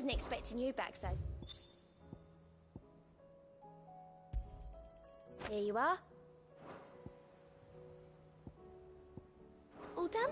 wasn't expecting you back, so... Here you are. All done?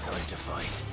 Time to fight.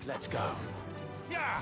Let's go. Yeah!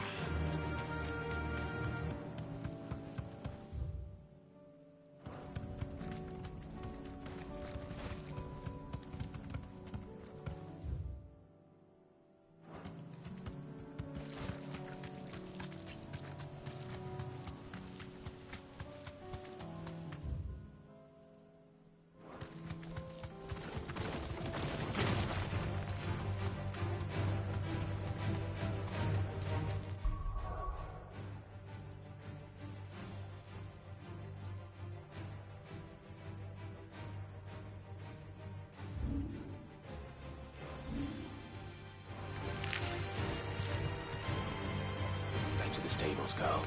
Back to the stables, go.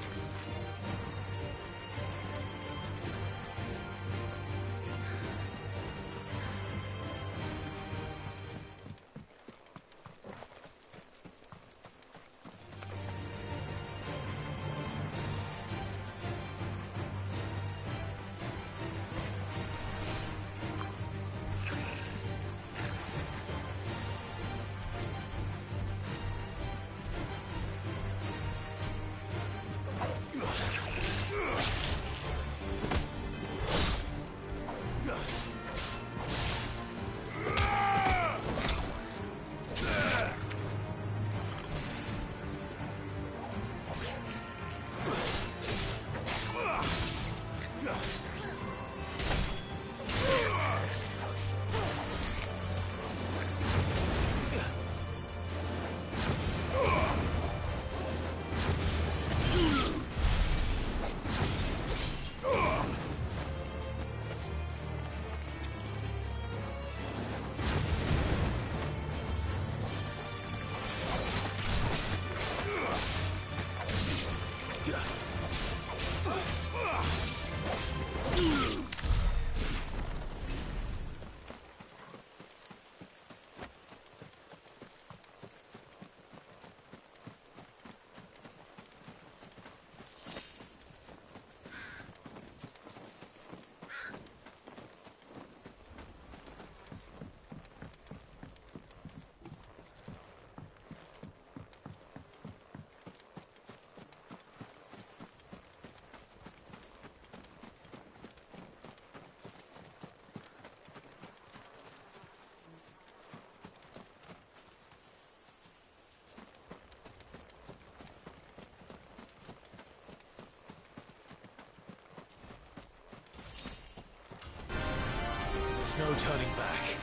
There's no turning back.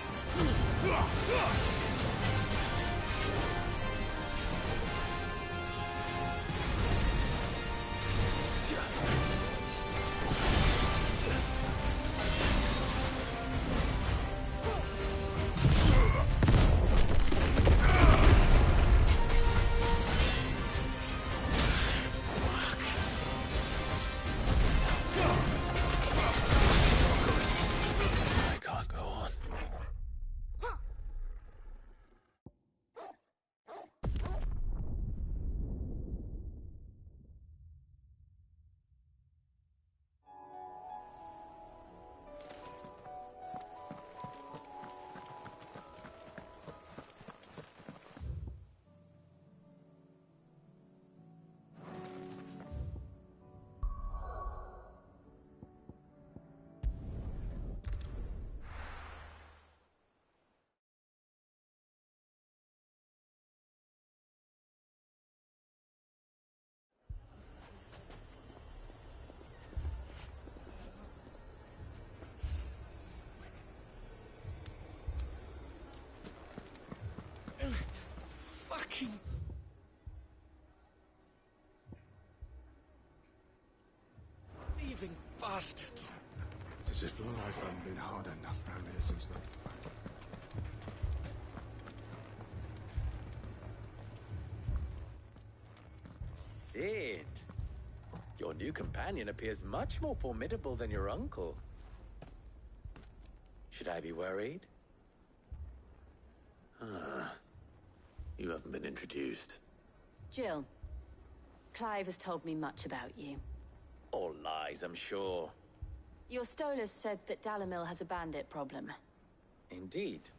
I can't go on. Fucking... Leaving bastards. It's as if life hadn't been hard enough round here since the... Sid, your new companion appears much more formidable than your uncle. Should I be worried? You haven't been introduced. Jill, Clive has told me much about you. All lies, I'm sure. Your Stolas said that Dalimil has a bandit problem. Indeed.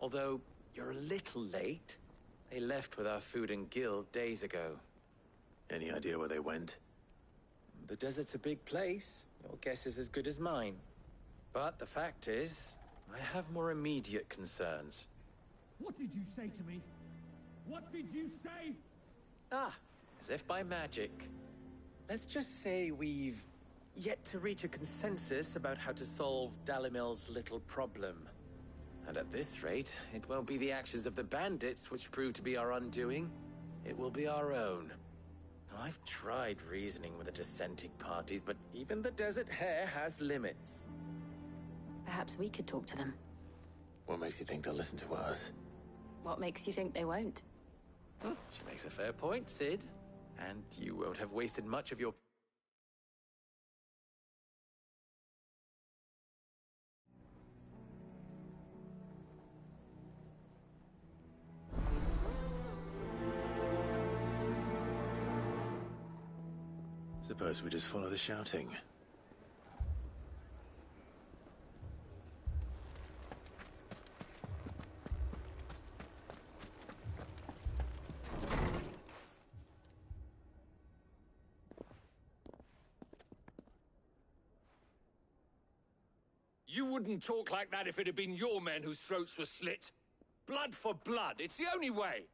Although, you're a little late. They left with our food and guild days ago. Any idea where they went? The desert's a big place. Your guess is as good as mine. But the fact is, I have more immediate concerns. What did you say to me? What did you say? Ah, as if by magic. Let's just say we've yet to reach a consensus about how to solve Dalimil's little problem. And at this rate, it won't be the actions of the bandits which prove to be our undoing. It will be our own. Now, I've tried reasoning with the dissenting parties, but even the Desert Hare has limits. Perhaps we could talk to them. What makes you think they'll listen to us? What makes you think they won't? She makes a fair point, Cid. And you won't have wasted much of your... Suppose we just follow the shouting. You wouldn't talk like that if it had been your men whose throats were slit. Blood for blood, it's the only way.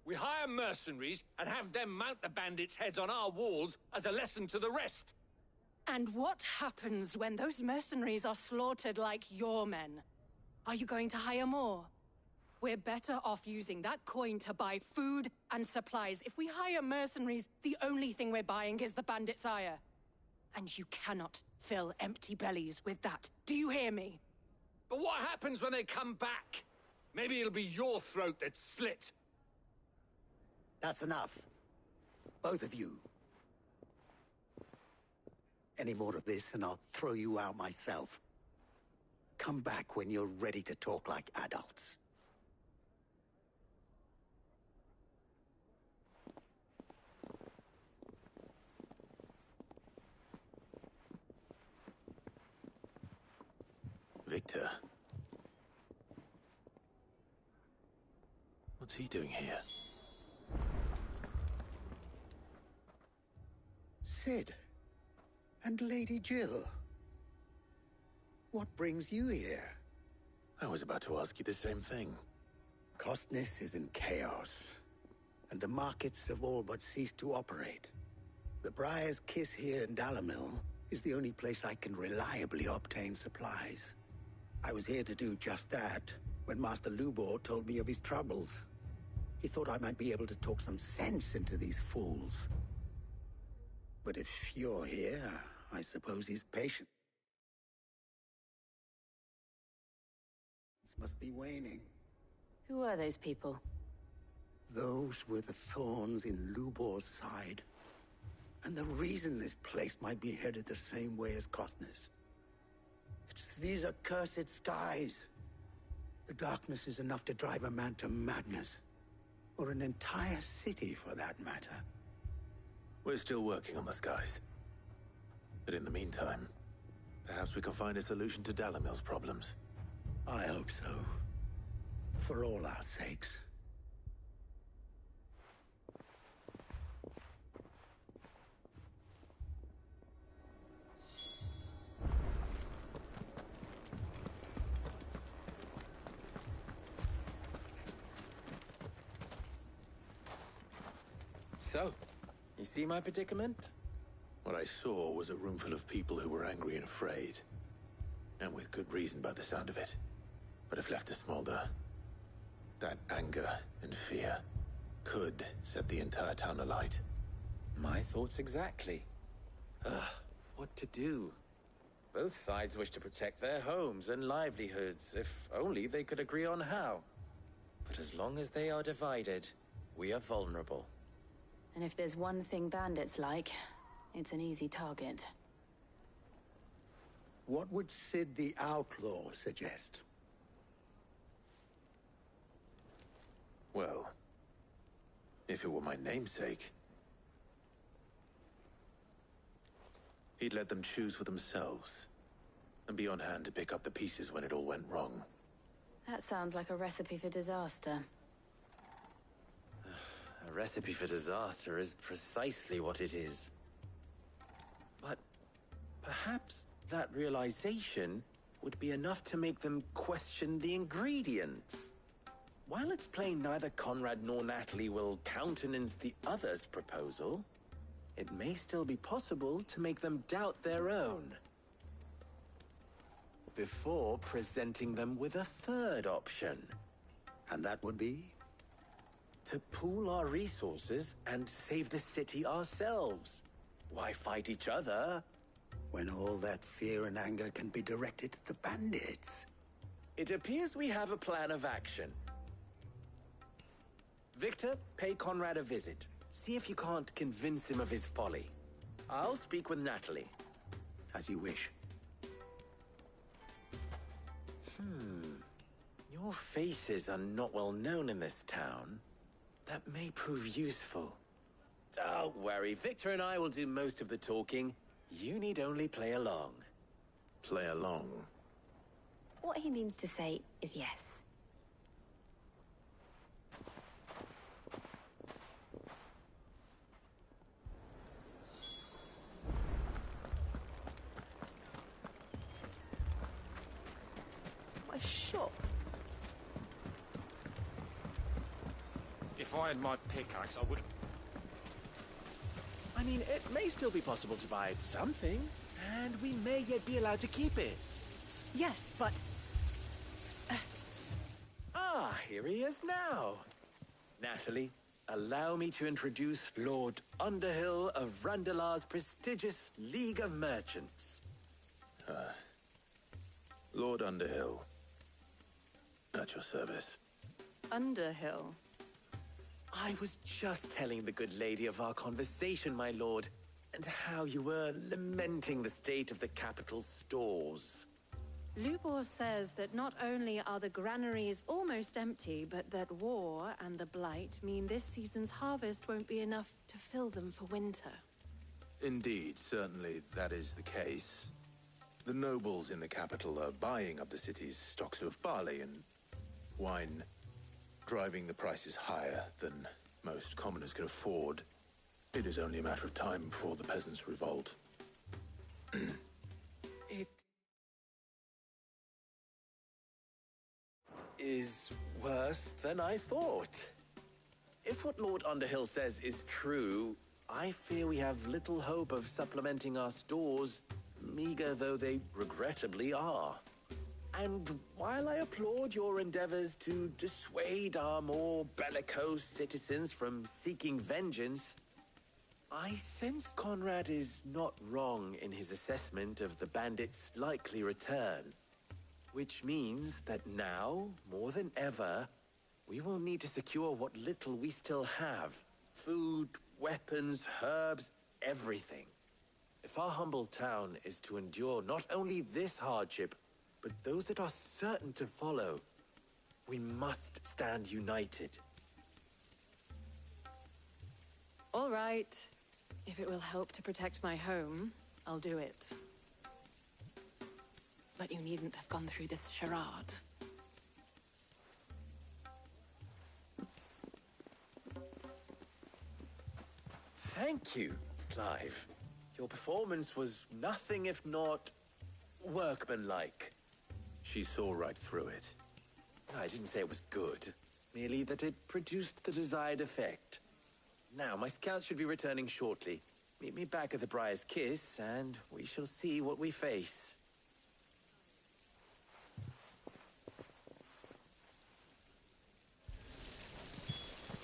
We hire mercenaries and have them mount the bandits' heads on our walls as a lesson to the rest. And what happens when those mercenaries are slaughtered like your men? Are you going to hire more? We're better off using that coin to buy food and supplies. If we hire mercenaries, the only thing we're buying is the bandits' ire. And you cannot fill empty bellies with that. Do you hear me? But what happens when they come back? Maybe it'll be your throat that's slit. That's enough. Both of you. Any more of this and I'll throw you out myself. Come back when you're ready to talk like adults. Victor. What's he doing here? Cid. And Lady Jill. What brings you here? I was about to ask you the same thing. Costness is in chaos, and the markets have all but ceased to operate. The Briar's Kiss here in Dalimil is the only place I can reliably obtain supplies. I was here to do just that when Master Lubor told me of his troubles. He thought I might be able to talk some sense into these fools. But if you're here, I suppose he's patient. This must be waning. Who are those people? Those were the thorns in Lubor's side. And the reason this place might be headed the same way as Costness. It's these accursed skies. The darkness is enough to drive a man to madness. Or an entire city, for that matter. We're still working on the skies. But in the meantime, perhaps we can find a solution to Dalimil's problems. I hope so. For all our sakes. So, you see my predicament? What I saw was a room full of people who were angry and afraid. And with good reason by the sound of it. But if left to smolder, that anger and fear could set the entire town alight. My thoughts exactly. What to do? Both sides wish to protect their homes and livelihoods, if only they could agree on how. But as long as they are divided, we are vulnerable. And if there's one thing bandits like, it's an easy target. What would Cid the Outlaw suggest? Well, if it were my namesake, he'd let them choose for themselves, and be on hand to pick up the pieces when it all went wrong. That sounds like a recipe for disaster. recipe for disaster is precisely what it is. But perhaps that realization would be enough to make them question the ingredients. While it's plain neither Conrad nor Natalie will countenance the other's proposal, it may still be possible to make them doubt their own. Before presenting them with a third option. And that would be? To pool our resources and save the city ourselves. Why fight each other? When all that fear and anger can be directed at the bandits. It appears we have a plan of action. Victor, pay Conrad a visit. See if you can't convince him of his folly. I'll speak with Natalie. As you wish. Your faces are not well known in this town. That may prove useful. Don't worry, Victor and I will do most of the talking. You need only play along. Play along. What he means to say is yes. My shop. If I had my pickaxe, I would have... I mean, it may still be possible to buy something, and we may yet be allowed to keep it. Yes, but Ah, here he is now. Natalie, allow me to introduce Lord Underhill of Randalar's prestigious League of Merchants. Lord Underhill. At your service. Underhill. I was just telling the good lady of our conversation, my lord, and how you were lamenting the state of the capital's stores. Lubor says that not only are the granaries almost empty, but that war and the Blight mean this season's harvest won't be enough to fill them for winter. Indeed, certainly that is the case. The nobles in the capital are buying up the city's stocks of barley and wine, driving the prices higher than most commoners can afford. It is only a matter of time before the peasants revolt. It is worse than I thought. If what Lord Underhill says is true, I fear we have little hope of supplementing our stores, meager though they regrettably are. And while I applaud your endeavors to dissuade our more bellicose citizens from seeking vengeance, I sense Conrad is not wrong in his assessment of the bandits' likely return. Which means that now, more than ever, we will need to secure what little we still have. Food, weapons, herbs, everything. If our humble town is to endure not only this hardship, but those that are certain to follow, we must stand united. All right. If it will help to protect my home, I'll do it. But you needn't have gone through this charade. Thank you, Clive. Your performance was nothing if not workmanlike. She saw right through it. I didn't say it was good, merely that it produced the desired effect. Now, my scouts should be returning shortly. Meet me back at the Briar's Kiss, and we shall see what we face.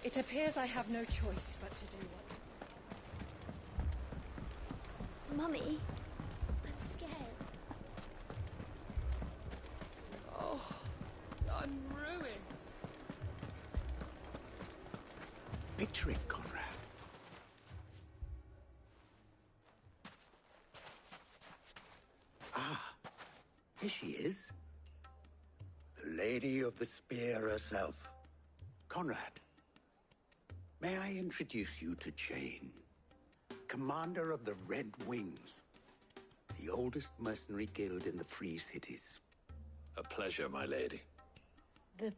It appears I have no choice but to do what... Mummy, I'm scared. Oh, I'm ruined. Picture it, Conrad. Ah, here she is. The Lady of the Spear herself. Conrad, may I introduce you to Jane, commander of the Red Wings, the oldest mercenary guild in the Free Cities. A pleasure, my lady. The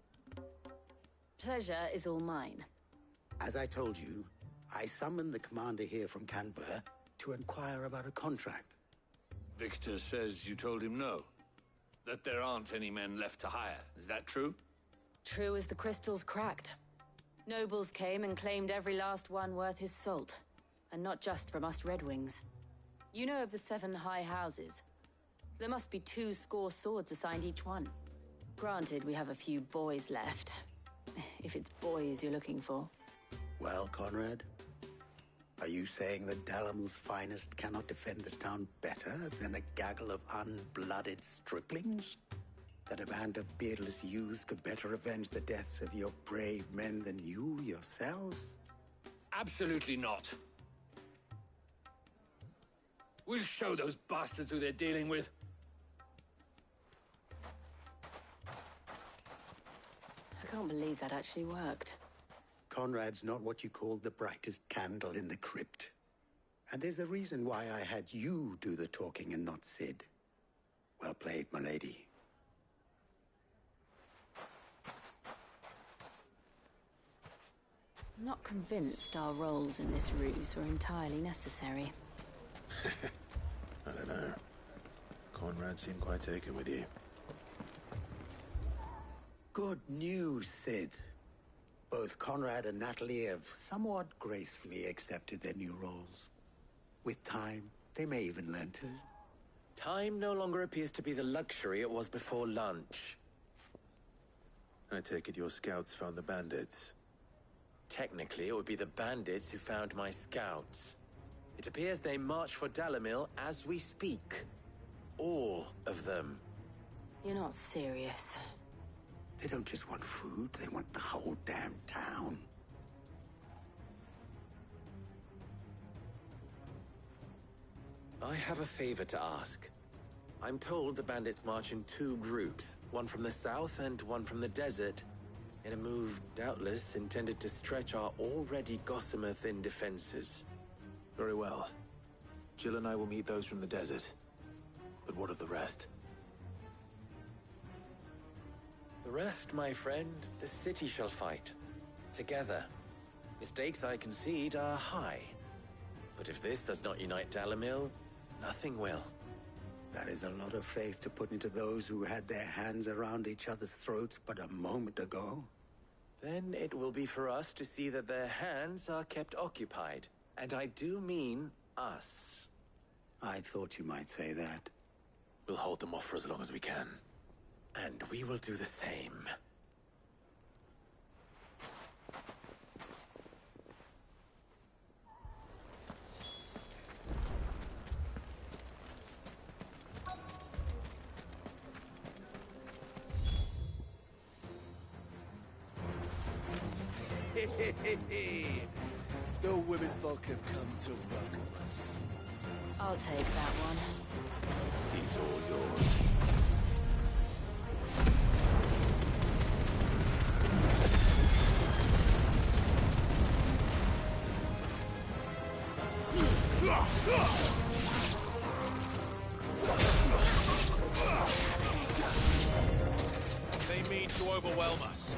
pleasure is all mine. As I told you, I summoned the commander here from Canver to inquire about a contract. Victor says you told him no. That there aren't any men left to hire. Is that true? True as the crystals cracked. Nobles came and claimed every last one worth his salt. And not just from us Red Wings. You know of the 7 high houses. There must be 2 swords assigned each one. Granted, we have a few boys left. If it's boys you're looking for. Well, Conrad, are you saying that Dalamil's finest cannot defend this town better than a gaggle of unblooded striplings? That a band of beardless youths could better avenge the deaths of your brave men than you yourselves? Absolutely not. We'll show those bastards who they're dealing with. I can't believe that actually worked. Conrad's not what you call the brightest candle in the crypt. And there's a reason why I had you do the talking and not Sid. Well played, my lady. I'm not convinced our roles in this ruse were entirely necessary. I don't know. Conrad seemed quite taken with you. Good news, Sid. Both Conrad and Natalie have somewhat gracefully accepted their new roles. With time, they may even learn to. Time no longer appears to be the luxury it was before lunch. I take it your scouts found the bandits. Technically, it would be the bandits who found my scouts. It appears they march for Dalimil as we speak. All of them. You're not serious. They don't just want food, they want the whole damn town. I have a favor to ask. I'm told the bandits march in 2 groups, one from the south and one from the desert, in a move doubtless intended to stretch our already gossamer-thin defenses. Very well. Jill and I will meet those from the desert. But what of the rest? The rest, my friend, the city shall fight. Together. The stakes, I concede, are high. But if this does not unite Dalimil, nothing will. That is a lot of faith to put into those who had their hands around each other's throats but a moment ago. Then it will be for us to see that their hands are kept occupied. And I do mean us. I thought you might say that. We'll hold them off for as long as we can. And we will do the same. The women folk have come to welcome us. I'll take that one. He's all yours. They mean to overwhelm us.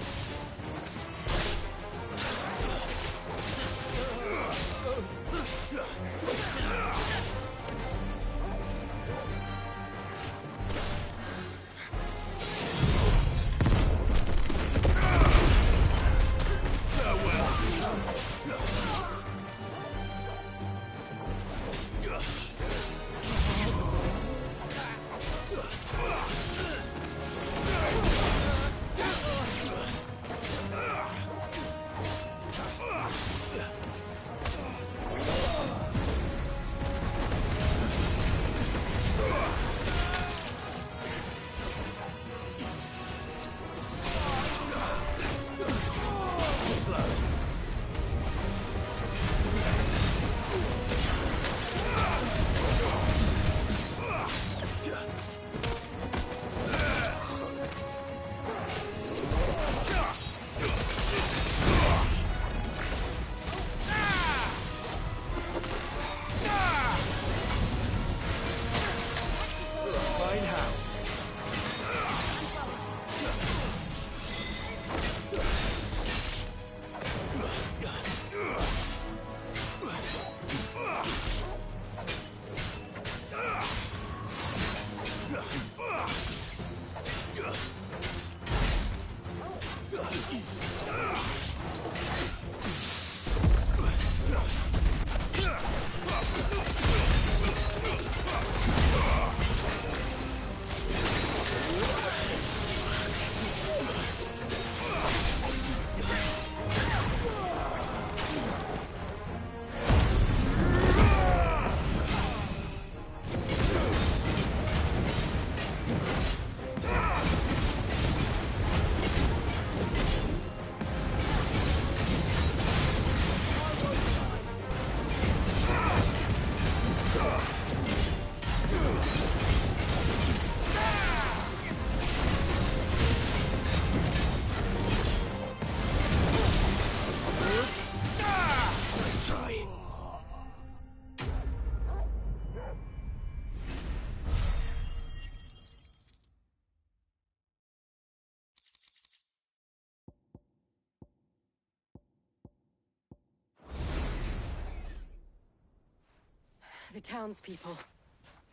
The townspeople.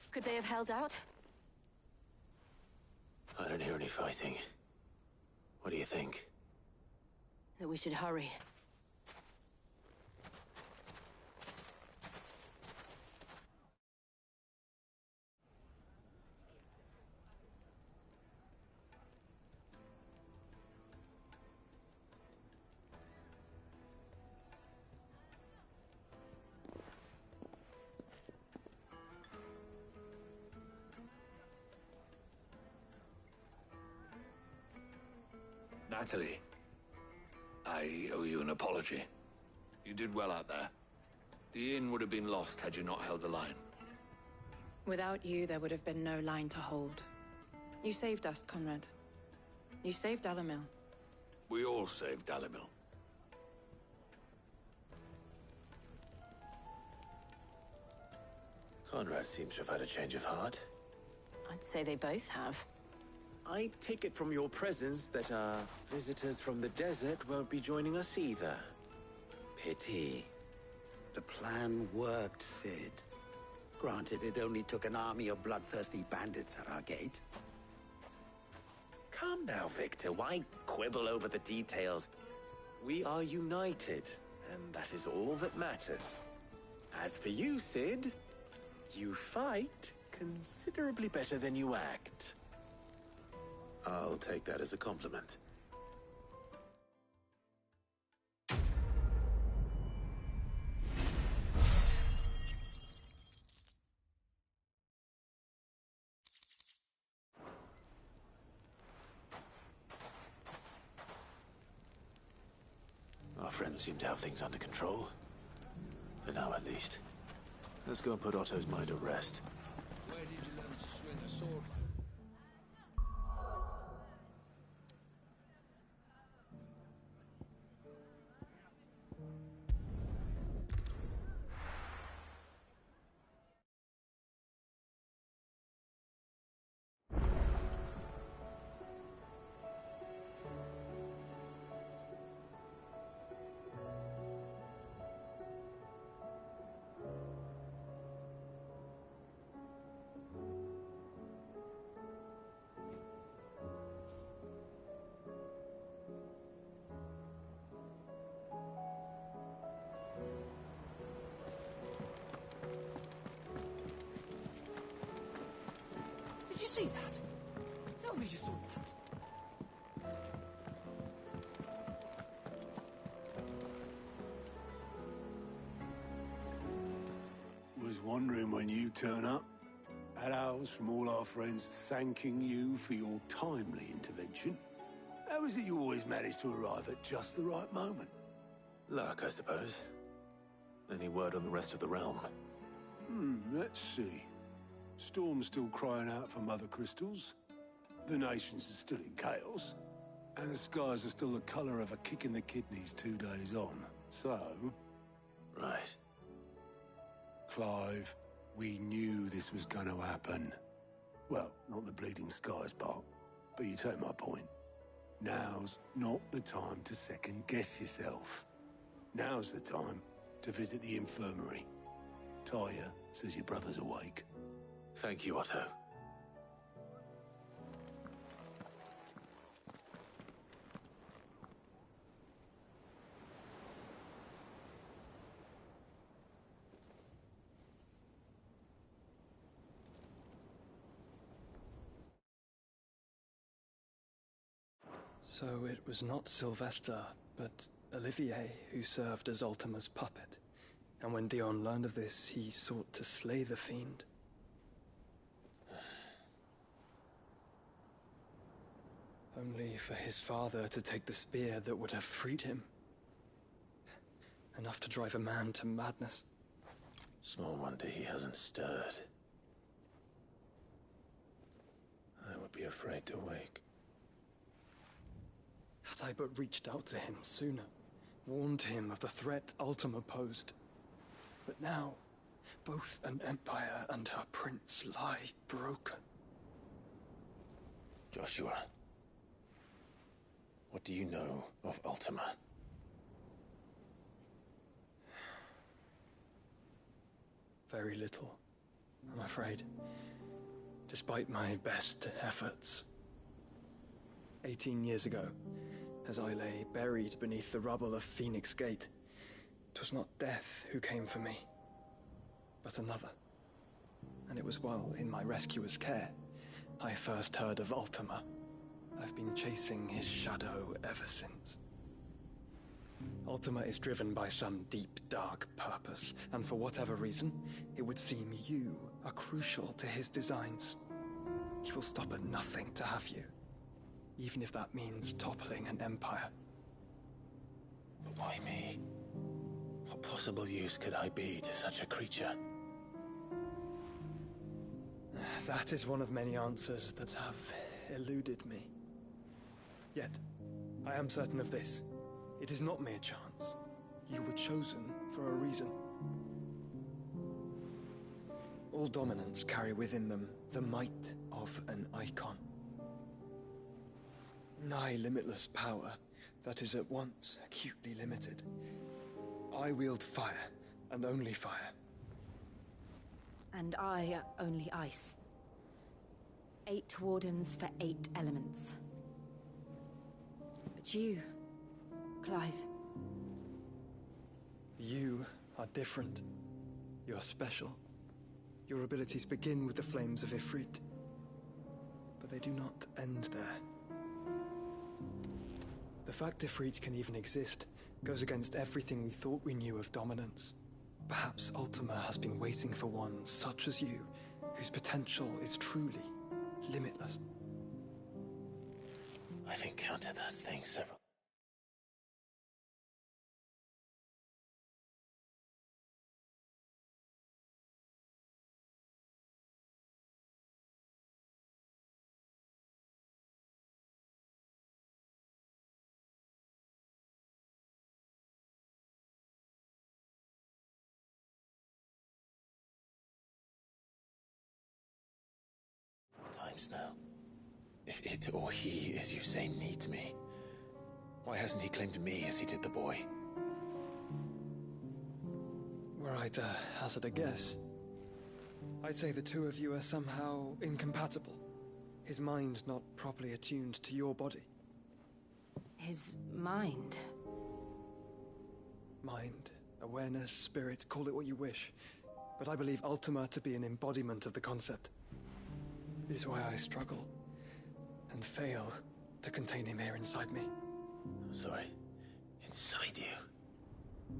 Could they have held out? I don't hear any fighting. What do you think? That we should hurry. Natalie, I owe you an apology. You did well out there. The inn would have been lost had you not held the line. Without you, there would have been no line to hold. You saved us, Conrad. You saved Dalimil. We all saved Dalimil. Conrad seems to have had a change of heart. I'd say they both have. I take it from your presence that our visitors from the desert won't be joining us either. Pity. The plan worked, Sid. Granted, it only took an army of bloodthirsty bandits at our gate. Calm now, Victor. Why quibble over the details? We are united, and that is all that matters. As for you, Sid, you fight considerably better than you act. I'll take that as a compliment. Our friends seem to have things under control. For now, at least. Let's go and put Otto's mind at rest. Where did you learn to swing a sword? Did you see that? Tell me you saw that. Was wondering when you turn up. Had ours from all our friends thanking you for your timely intervention. How is it you always manage to arrive at just the right moment? Luck, I suppose. Any word on the rest of the realm? Let's see. Storm's still crying out for Mother Crystals. The nations are still in chaos. And the skies are still the color of a kick in the kidneys 2 days on. So... Right. Clive, we knew this was going to happen. Well, not the bleeding skies part, but you take my point. Now's not the time to second-guess yourself. Now's the time to visit the infirmary. Talia says your brother's awake. Thank you, Otto. So it was not Sylvester, but Olivier who served as Ultima's puppet. And when Dion learned of this, he sought to slay the fiend. Only for his father to take the spear that would have freed him. Enough to drive a man to madness. Small wonder he hasn't stirred. I would be afraid to wake. Had I but reached out to him sooner, warned him of the threat Ultima posed. But now, both an empire and her prince lie broken. Joshua, what do you know of Ultima? very little, I'm afraid. Despite my best efforts. 18 years ago, as I lay buried beneath the rubble of Phoenix Gate, 'twas not death who came for me, but another. And it was while in my rescuer's care, I first heard of Ultima. I've been chasing his shadow ever since. Ultima is driven by some deep, dark purpose, and for whatever reason, it would seem you are crucial to his designs. He will stop at nothing to have you, even if that means toppling an empire. But why me? What possible use could I be to such a creature? That is one of many answers that have eluded me. Yet, I am certain of this. It is not mere chance. You were chosen for a reason. All dominants carry within them the might of an icon. Nigh limitless power that is at once acutely limited. I wield fire, and only fire. And I only ice. 8 wardens for 8 elements. But you, Clive. You are different. You're special. Your abilities begin with the flames of Ifrit. But they do not end there. The fact Ifrit can even exist goes against everything we thought we knew of dominance. Perhaps Ultima has been waiting for one such as you, whose potential is truly limitless. I've encountered that thing several. Times now. If it or he, as you say, needs me, why hasn't he claimed me as he did the boy? Were I to hazard a guess, I'd say the two of you are somehow incompatible. His mind not properly attuned to your body. His mind? Mind, awareness, spirit, call it what you wish. But I believe Ultima to be an embodiment of the concept. Is why I struggle and fail to contain him here inside me. I'm sorry. Inside you?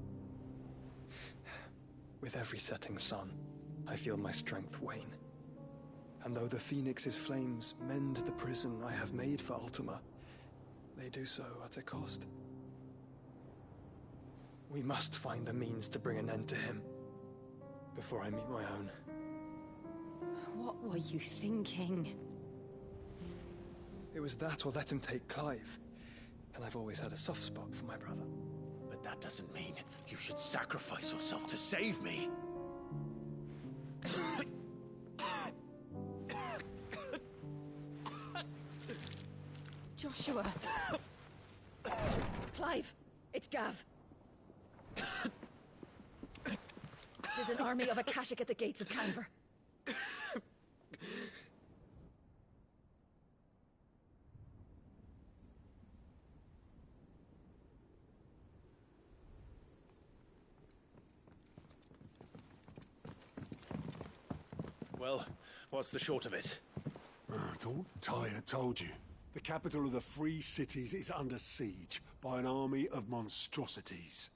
With every setting sun, I feel my strength wane. And though the Phoenix's flames mend the prison I have made for Ultima, they do so at a cost. We must find a means to bring an end to him before I meet my own. What were you thinking? It was that or let him take Clive. And I've always had a soft spot for my brother. But that doesn't mean you should sacrifice yourself to save me. Joshua. Clive, it's Gav. There's an army of Akashic at the gates of Canver. Well, what's the short of it? It's all Tyr told you. The capital of the Free Cities is under siege by an army of monstrosities.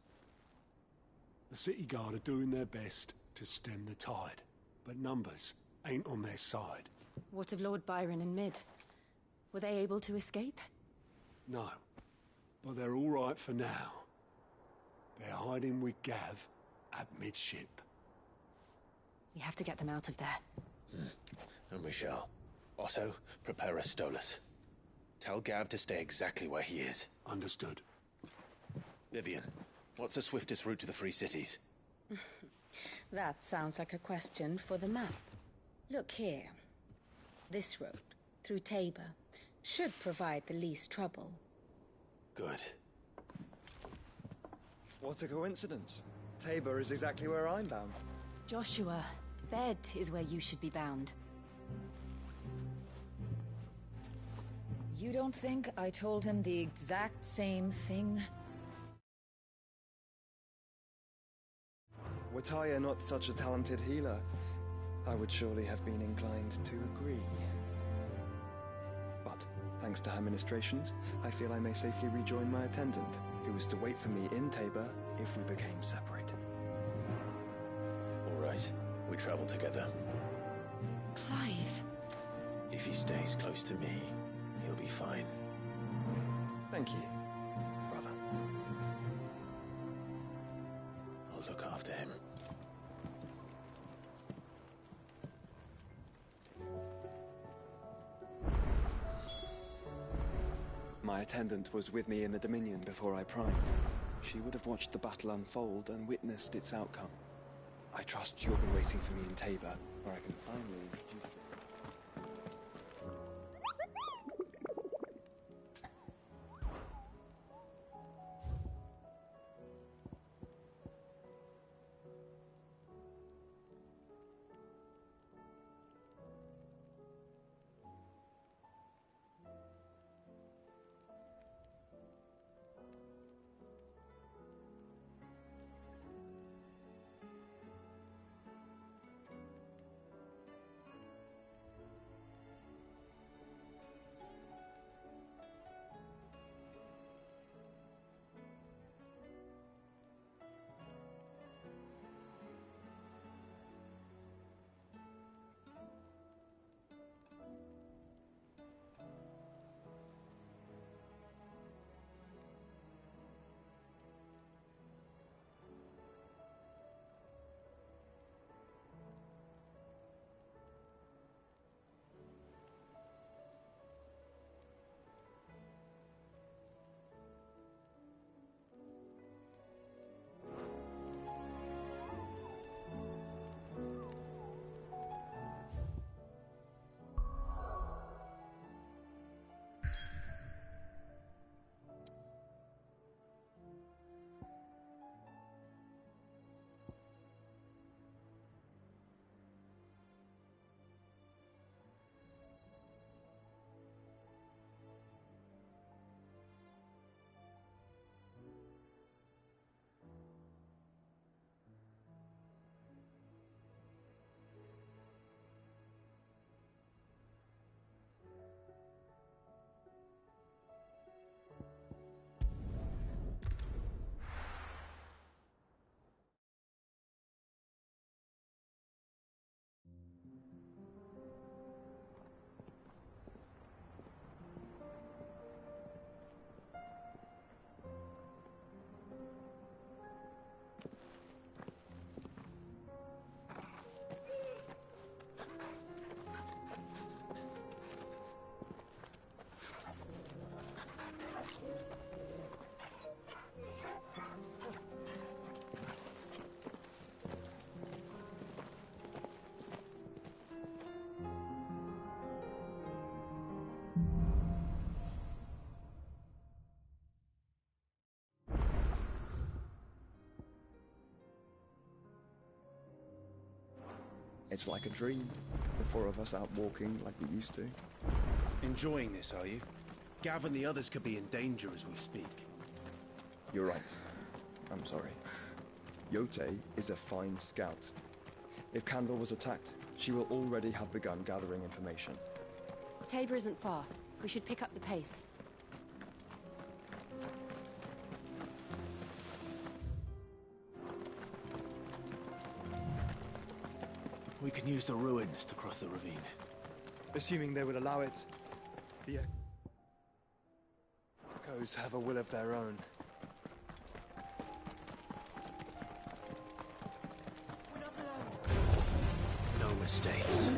The city guard are doing their best to stem the tide, but numbers ain't on their side. What of Lord Byron and Mid? Were they able to escape? No, but they're all right for now. They're hiding with Gav at midship. We have to get them out of there. And we shall. Otto, prepare a Stolas. Tell Gav to stay exactly where he is. Understood. Vivian, what's the swiftest route to the Free Cities? That sounds like a question for the map. Look here. This road, through Tabor, should provide the least trouble. Good. What a coincidence. Tabor is exactly where I'm bound. Joshua, bed is where you should be bound. You don't think I told him the exact same thing? Were Tyr not such a talented healer, I would surely have been inclined to agree. But, thanks to her ministrations, I feel I may safely rejoin my attendant, who was to wait for me in Tabor if we became separated. All right, we travel together. Clive. If he stays close to me, he'll be fine. Thank you, brother. I'll look after him. My attendant was with me in the Dominion before I primed. She would have watched the battle unfold and witnessed its outcome. I trust you'll be waiting for me in Tabor, where I can finally introduce you. It's like a dream. The four of us out walking like we used to. Enjoying this, are you? Gav and the others could be in danger as we speak. You're right. I'm sorry. Yote is a fine scout. If Candle was attacked, she will already have begun gathering information. Tabor isn't far. We should pick up the pace. We can use the ruins to cross the ravine. Assuming they will allow it. The Echoes have a will of their own. We're not alone. No mistakes.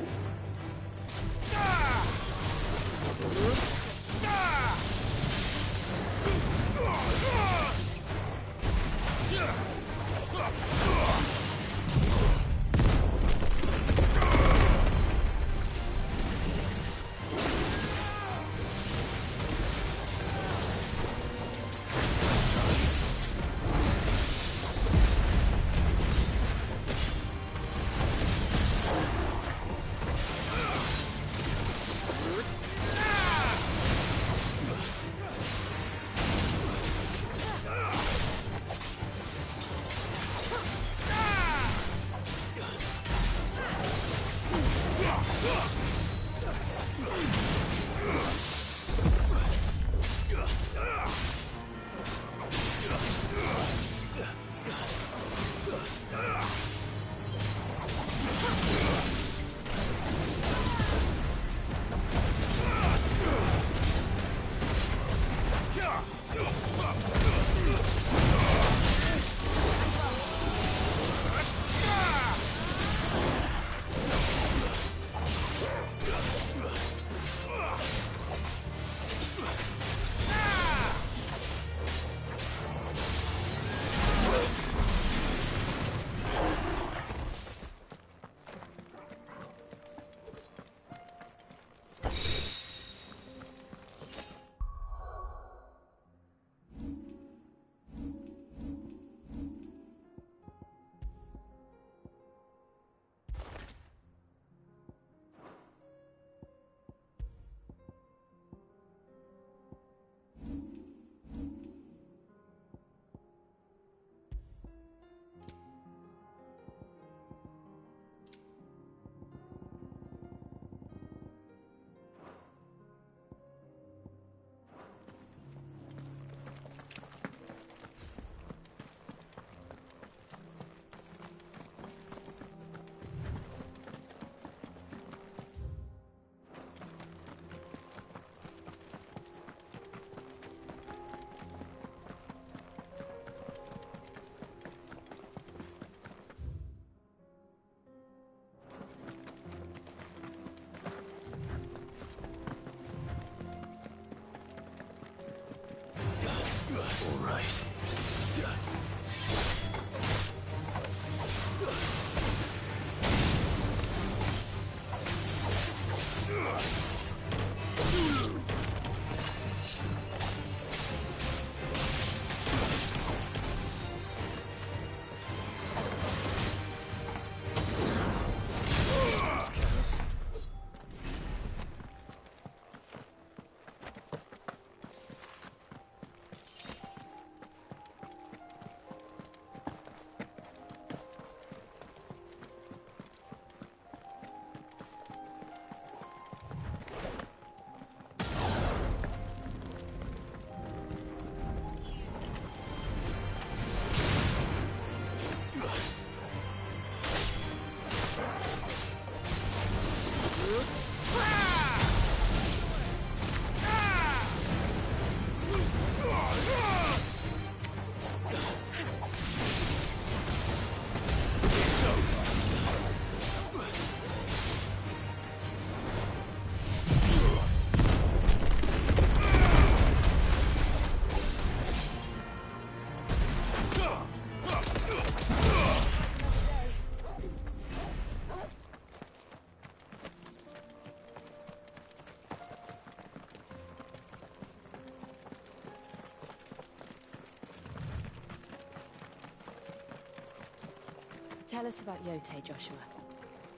Tell us about Yote, Joshua.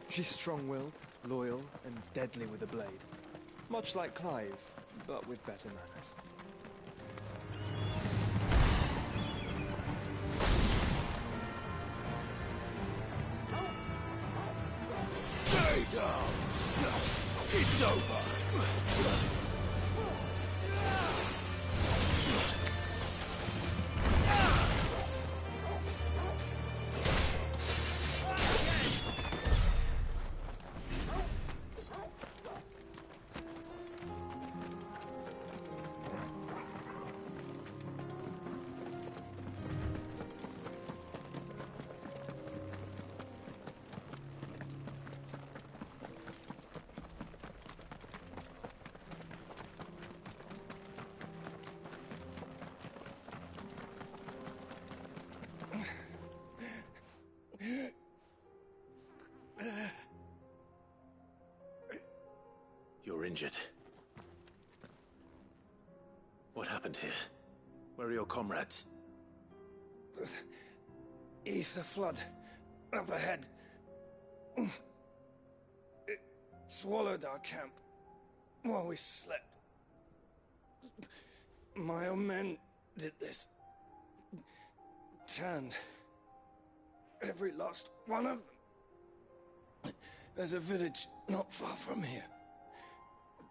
She's strong-willed, loyal, and deadly with a blade. Much like Clive, but with better manners. Stay down! It's over! You're injured. What happened here? Where are your comrades? Ether flood. Up ahead. It swallowed our camp while we slept. My own men did this. Turned every last one of them. There's a village not far from here.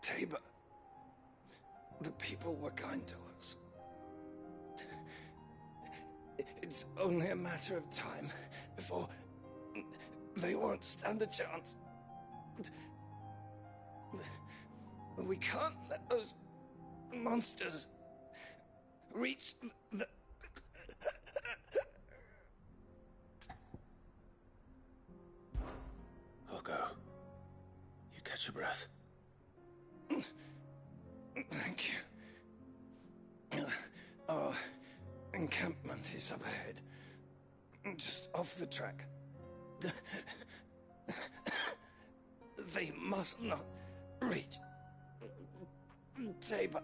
Tabor. The people were kind to us. It's only a matter of time before they won't stand a chance. We can't let those monsters reach the... I'll go. You catch your breath. Thank you. Our encampment is up ahead. Just off the track. They must not reach Tabor.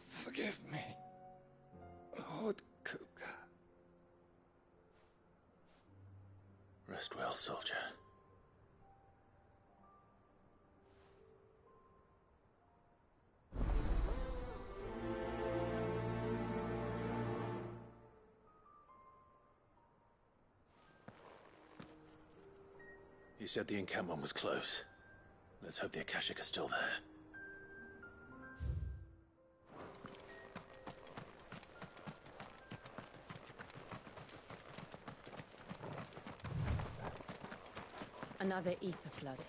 Forgive me, Lord Kuka. Rest well, soldier. You said the encampment was close. Let's hope the Akashic are still there. Another ether flood.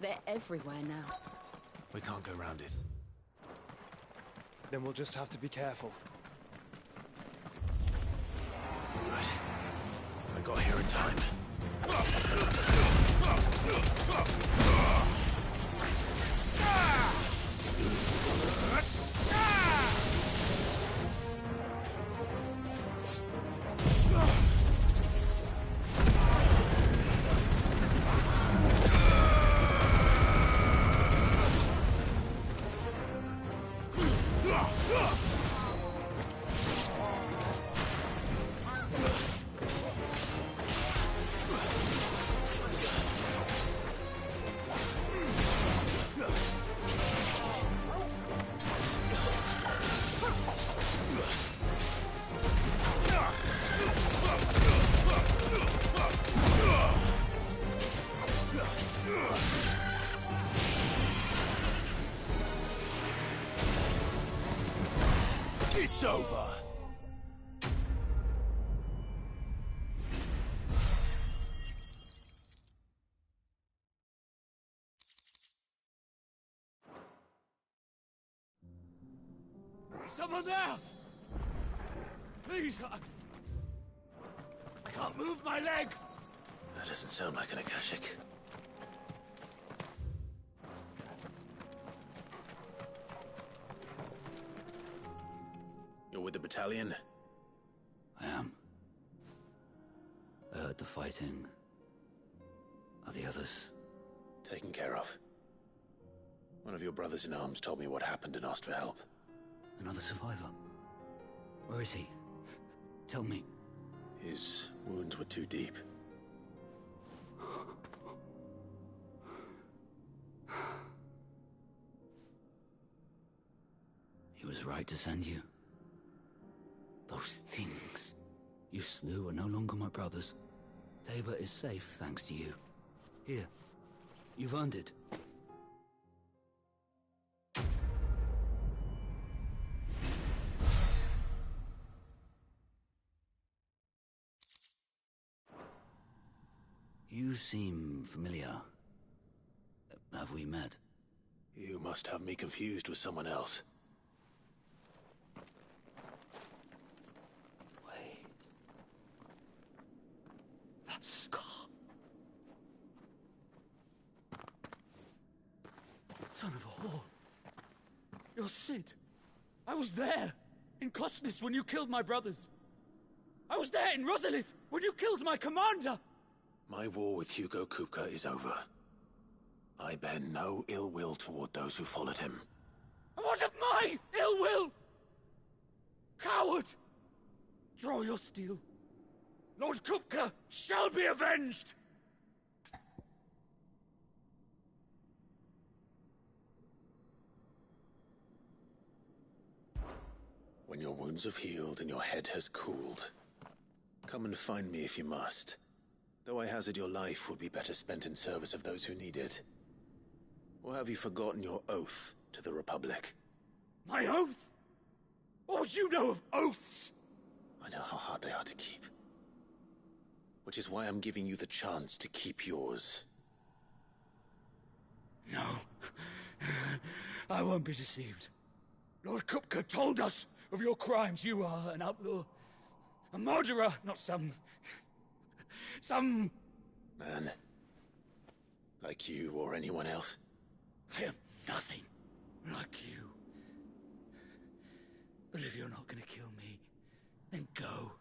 They're everywhere now. We can't go round it. Then we'll just have to be careful. Right. I got here in time. It's over. Someone there! Please, I can't move my leg! That doesn't sound like an Akashic. You're with the battalion? I am. I heard the fighting. Are the others? Taken care of. One of your brothers in arms told me what happened and asked for help. Another survivor? Where is he? Tell me. His wounds were too deep. He was right to send you. Those things you slew are no longer my brothers. Tabor is safe thanks to you. Here, you've earned it. You seem familiar. Have we met? You must have me confused with someone else. Wait. That scar. Son of a whore. You're Sid. I was there, in Cosnes, when you killed my brothers. I was there in Rosalith, when you killed my commander! My war with Hugo Kupka is over. I bear no ill will toward those who followed him. And what of my ill will? Coward! Draw your steel. Lord Kupka shall be avenged! When your wounds have healed and your head has cooled, come and find me if you must. Though I hazard your life would be better spent in service of those who need it. Or have you forgotten your oath to the Republic? My oath? What would you know of oaths? I know how hard they are to keep. Which is why I'm giving you the chance to keep yours. No. I won't be deceived. Lord Kupka told us of your crimes. You are an outlaw. A murderer, not some man. Like you or anyone else. I am nothing like you. But if you're not gonna kill me, then go.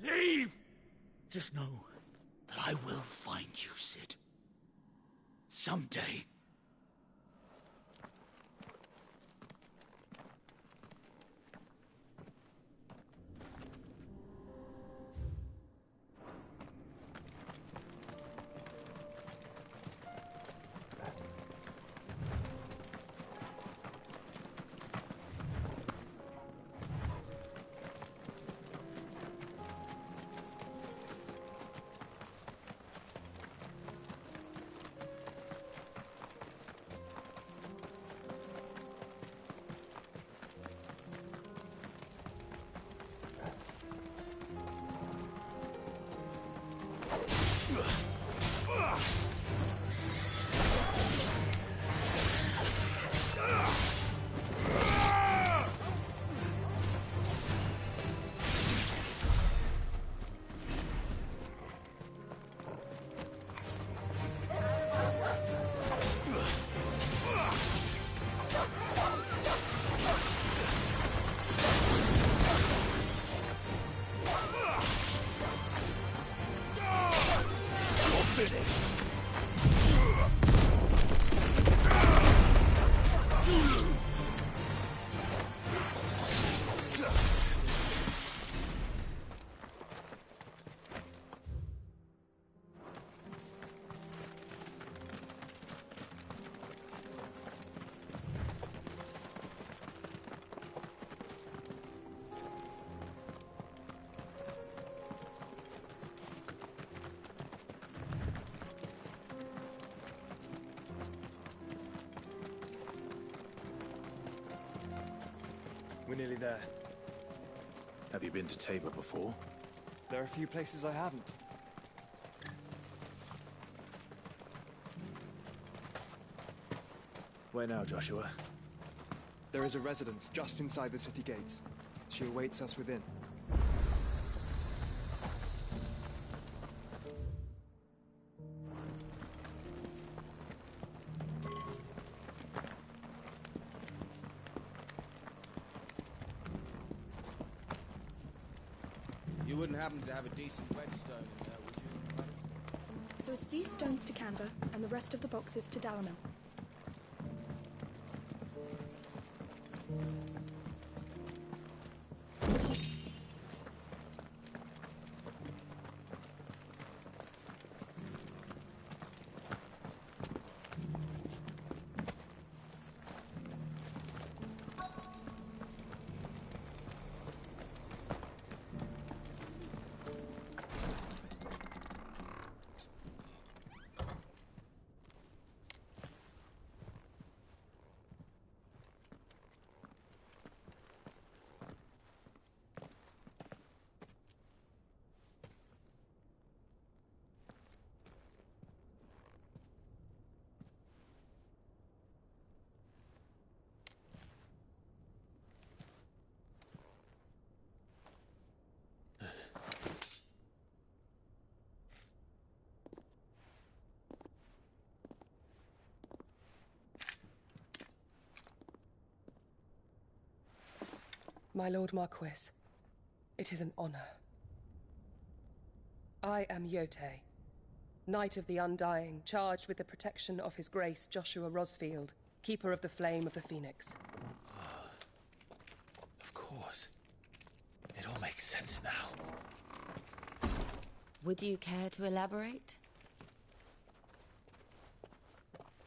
Leave! Just know that I will find you, Sid. Someday. We're nearly there. Have you been to Tabor before? There are a few places I haven't. Where now, Joshua? There is a residence just inside the city gates. She awaits us within. You wouldn't happen to have a decent whetstone in there, would you, madam? So it's these stones to Canva, and the rest of the boxes to Dalamil. My Lord Marquis, it is an honor. I am Yotei, Knight of the Undying, charged with the protection of His Grace Joshua Rosfield, Keeper of the Flame of the Phoenix. Of course. It all makes sense now. Would you care to elaborate?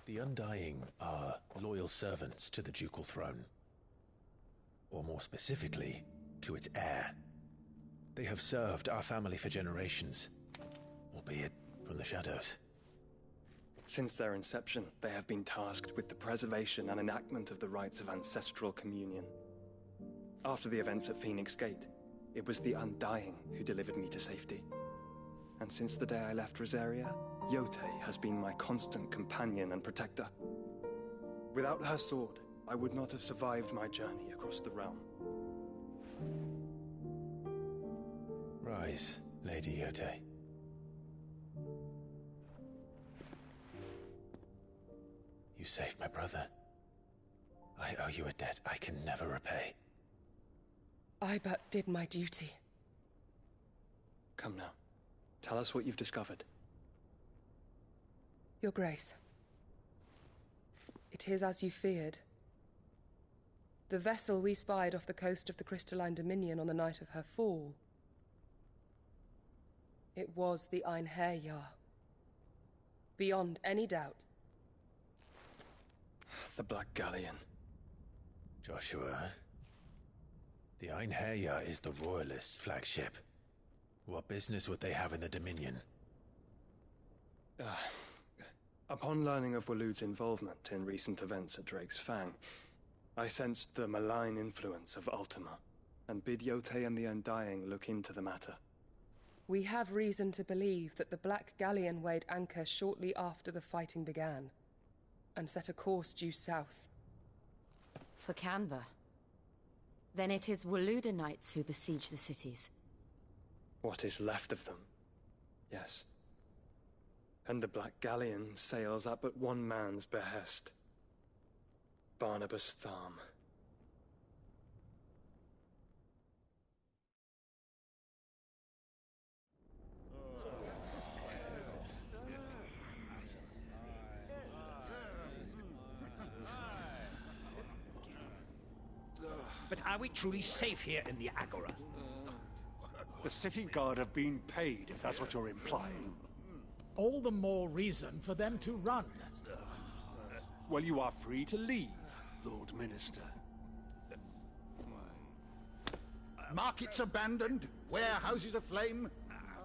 The Undying are loyal servants to the ducal throne. Or more specifically, to its heir. They have served our family for generations, albeit from the shadows. Since their inception, they have been tasked with the preservation and enactment of the rites of ancestral communion. After the events at Phoenix Gate, it was the Undying who delivered me to safety. And since the day I left Rosaria, Yotei has been my constant companion and protector. Without her sword, I would not have survived my journey across the realm. Rise, Lady Yotei. You saved my brother. I owe you a debt I can never repay. I but did my duty. Come now. Tell us what you've discovered. Your Grace. It is as you feared. The vessel we spied off the coast of the Crystalline Dominion on the night of her fall. It was the Einherjar. Beyond any doubt. The Black Galleon. Joshua, the Einherjar is the Royalists' flagship. What business would they have in the Dominion? Upon learning of Waloed's involvement in recent events at Drake's Fang, I sensed the malign influence of Ultima, and bid Yotei and the Undying look into the matter. We have reason to believe that the Black Galleon weighed anchor shortly after the fighting began, and set a course due south. For Canva. Then it is Waloed Knights who besiege the cities. What is left of them, yes. And the Black Galleon sails at but one man's behest. Barnabas Tharm. But are we truly safe here in the Agora? The city guard have been paid, if that's what you're implying. All the more reason for them to run. Well, you are free to leave, Lord Minister. Markets abandoned, warehouses aflame,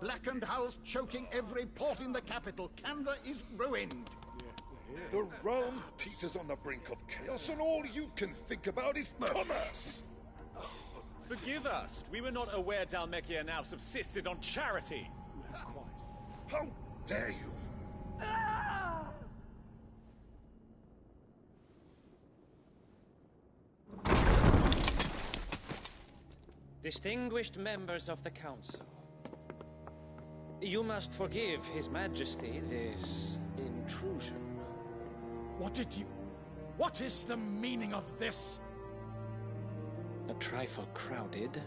blackened hulls choking every port in the capital. Canva is ruined. The realm teeters on the brink of chaos, and all you can think about is commerce. Forgive us. We were not aware Dhalmekia now subsisted on charity. How dare you? Distinguished members of the Council, you must forgive His Majesty this intrusion. What is the meaning of this? A trifle crowded,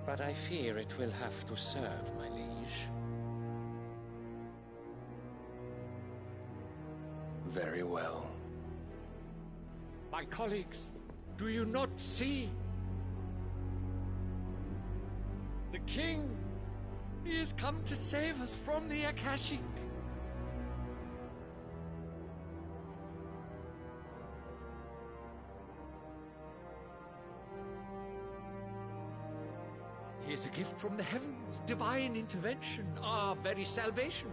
but I fear it will have to serve, my liege. Very well. My colleagues, do you not see? The king! He has come to save us from the Akashic! He is a gift from the heavens, divine intervention, our very salvation.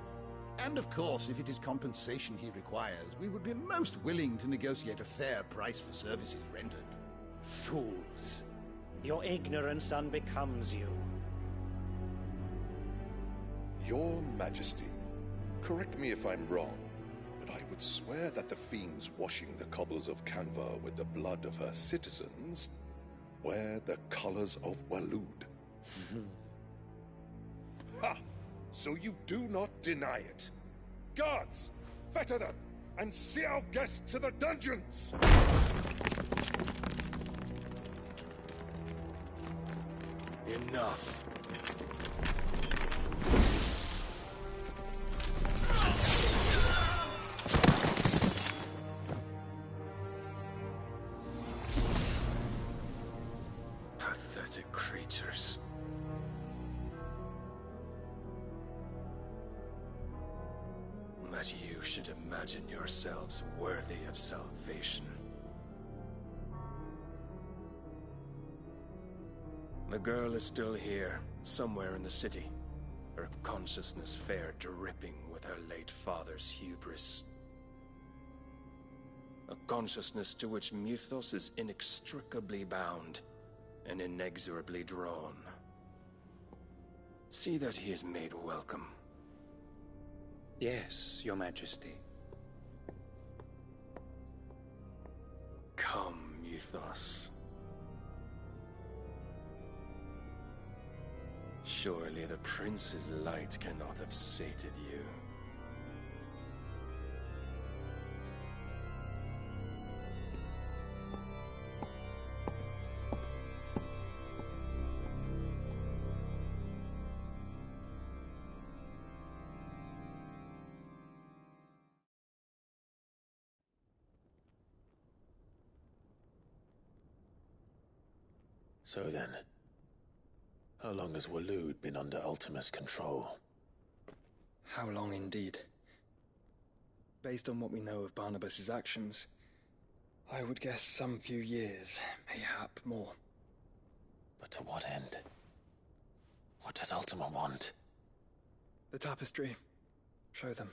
And of course, if it is compensation he requires, we would be most willing to negotiate a fair price for services rendered. Fools! Your ignorance unbecomes you. Your Majesty, correct me if I'm wrong, but I would swear that the fiends washing the cobbles of Canva with the blood of her citizens wear the colors of Waloed. Ha! So you do not deny it. Guards, fetter them, and see our guests to the dungeons! Enough. Pathetic creatures. That you should imagine yourselves worthy of salvation. The girl is still here, somewhere in the city. Her consciousness fair dripping with her late father's hubris. A consciousness to which Mythos is inextricably bound and inexorably drawn. See that he is made welcome. Yes, Your Majesty. Come, Mythos. Surely the prince's light cannot have sated you. So then, how long has Waloed been under Ultima's control? How long indeed? Based on what we know of Barnabas's actions, I would guess some few years, mayhap more. But to what end? What does Ultima want? The tapestry. Show them.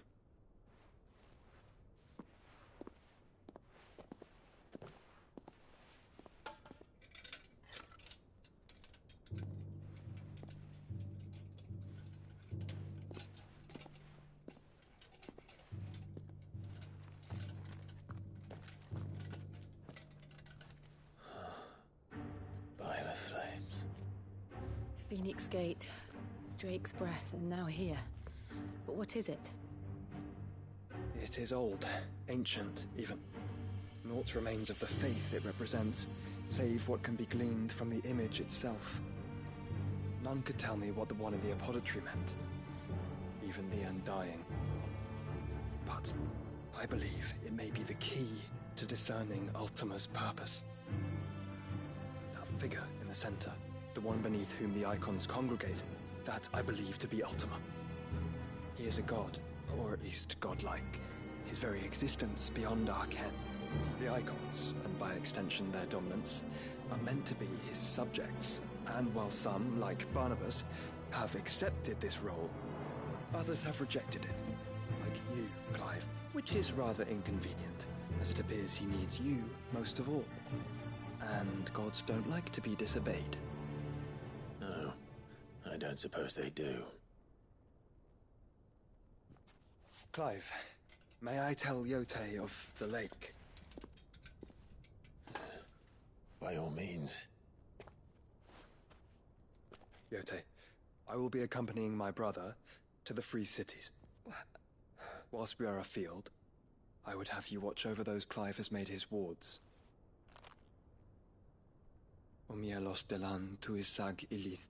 Phoenix Gate, Drake's Breath, and now here. But what is it? It is old, ancient, even. Naught remains of the faith it represents, save what can be gleaned from the image itself. None could tell me what the one in the apothecary meant, even the Undying. But I believe it may be the key to discerning Ultima's purpose. That figure in the center, the one beneath whom the icons congregate, that I believe to be Ultima. He is a god, or at least godlike. His very existence beyond our ken. The icons, and by extension their dominance, are meant to be his subjects, and while some, like Barnabas, have accepted this role, others have rejected it, like you, Clive, which is rather inconvenient, as it appears he needs you most of all. And gods don't like to be disobeyed. don't suppose they do. Clive, may I tell Yote of the lake? By all means. Yote, I will be accompanying my brother to the Free Cities. Whilst we are afield, I would have you watch over those Clive has made his wards. Omielos delan tuisag ilith.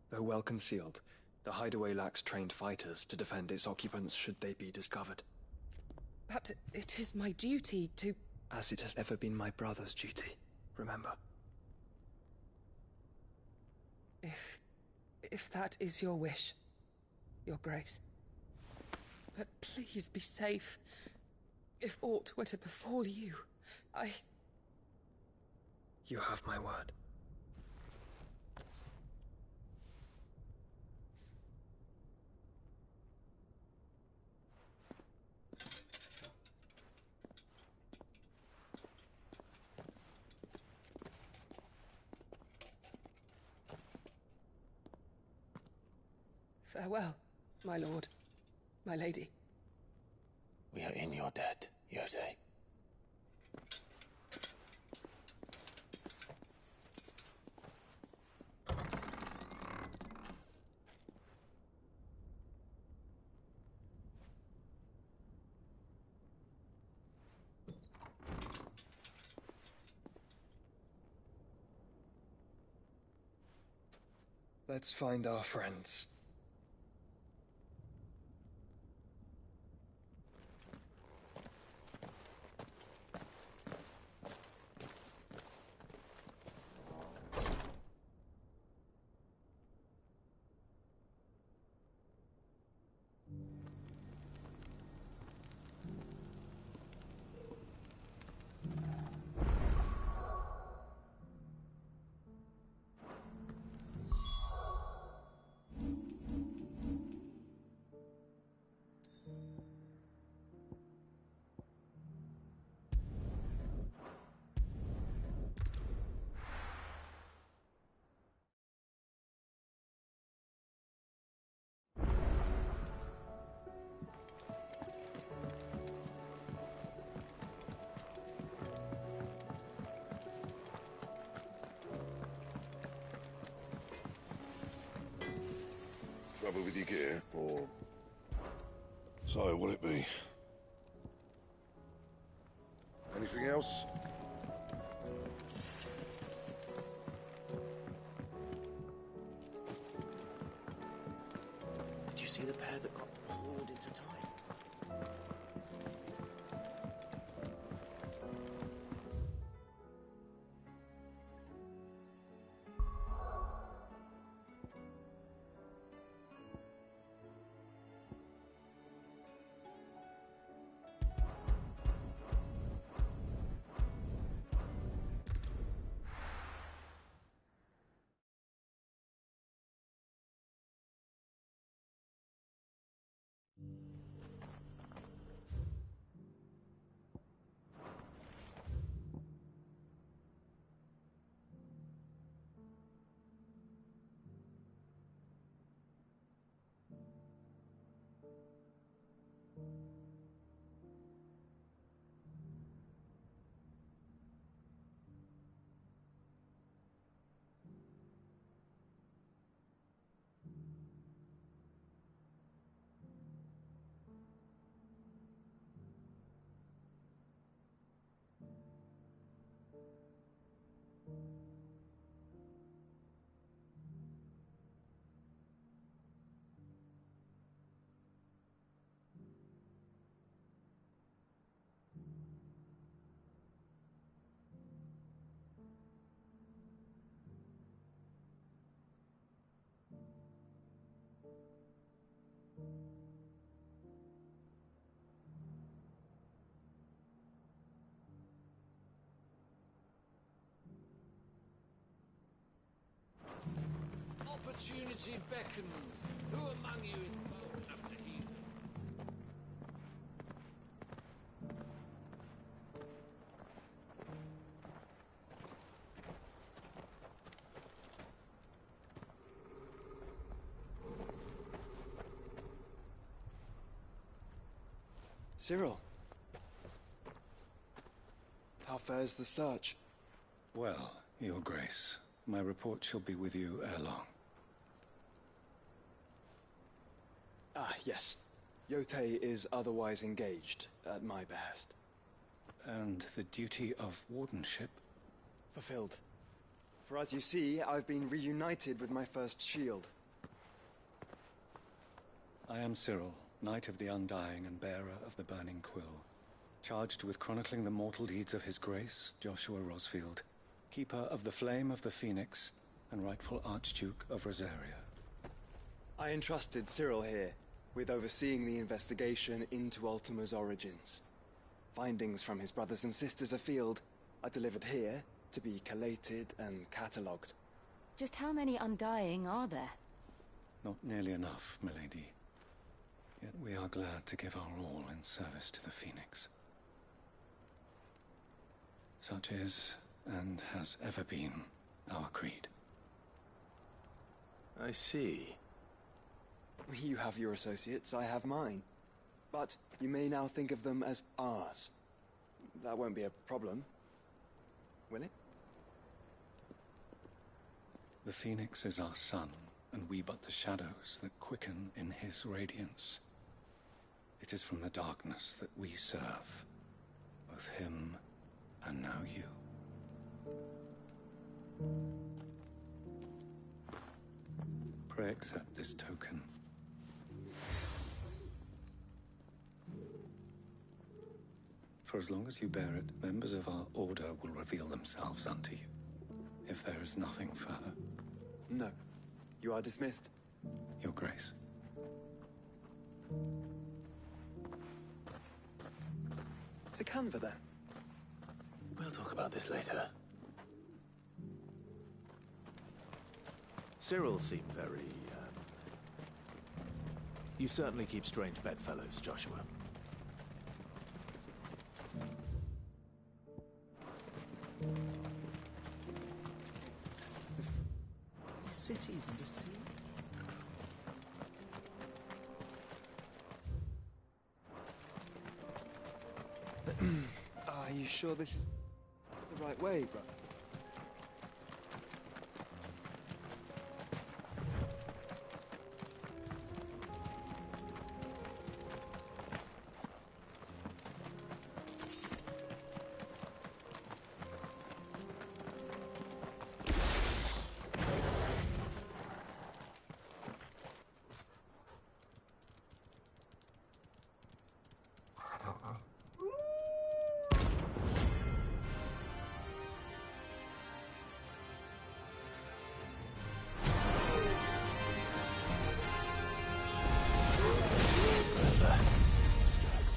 Though well concealed, the hideaway lacks trained fighters to defend its occupants should they be discovered. But it is my duty to... As it has ever been my brother's duty, remember. If that is your wish, Your Grace. But please be safe. If aught were to befall you, You have my word. Farewell, my lord, my lady. We are in your debt, Yote. Let's find our friends. Trouble with your gear, or... So, what'll it be? Anything else? Did you see the pair that got hauled into time? Opportunity beckons. Who among you is bold enough to heed? Cyril. How fares the search? Well, Your Grace, my report shall be with you ere long. Ah, yes. Yotei is otherwise engaged, at my behest. And the duty of wardenship? Fulfilled. For as you see, I've been reunited with my first shield. I am Cyril, Knight of the Undying and bearer of the Burning Quill, charged with chronicling the mortal deeds of His Grace, Joshua Rosfield, keeper of the Flame of the Phoenix and rightful Archduke of Rosaria. I entrusted Cyril here with overseeing the investigation into Ultima's origins. Findings from his brothers and sisters afield are delivered here to be collated and catalogued. Just how many Undying are there? Not nearly enough, milady. Yet we are glad to give our all in service to the Phoenix. Such is, and has ever been, our creed. I see. You have your associates, I have mine. But you may now think of them as ours. That won't be a problem, will it? The Phoenix is our sun, and we but the shadows that quicken in his radiance. It is from the darkness that we serve, both him and now you. Pray accept this token. For as long as you bear it, members of our order will reveal themselves unto you, if there is nothing further. No. You are dismissed. Your Grace. To Canva, then. We'll talk about this later. Cyril seemed very, You certainly keep strange bedfellows, Joshua. The city's under siege. Are you sure this is the right way, brother?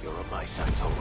You're a my Santor.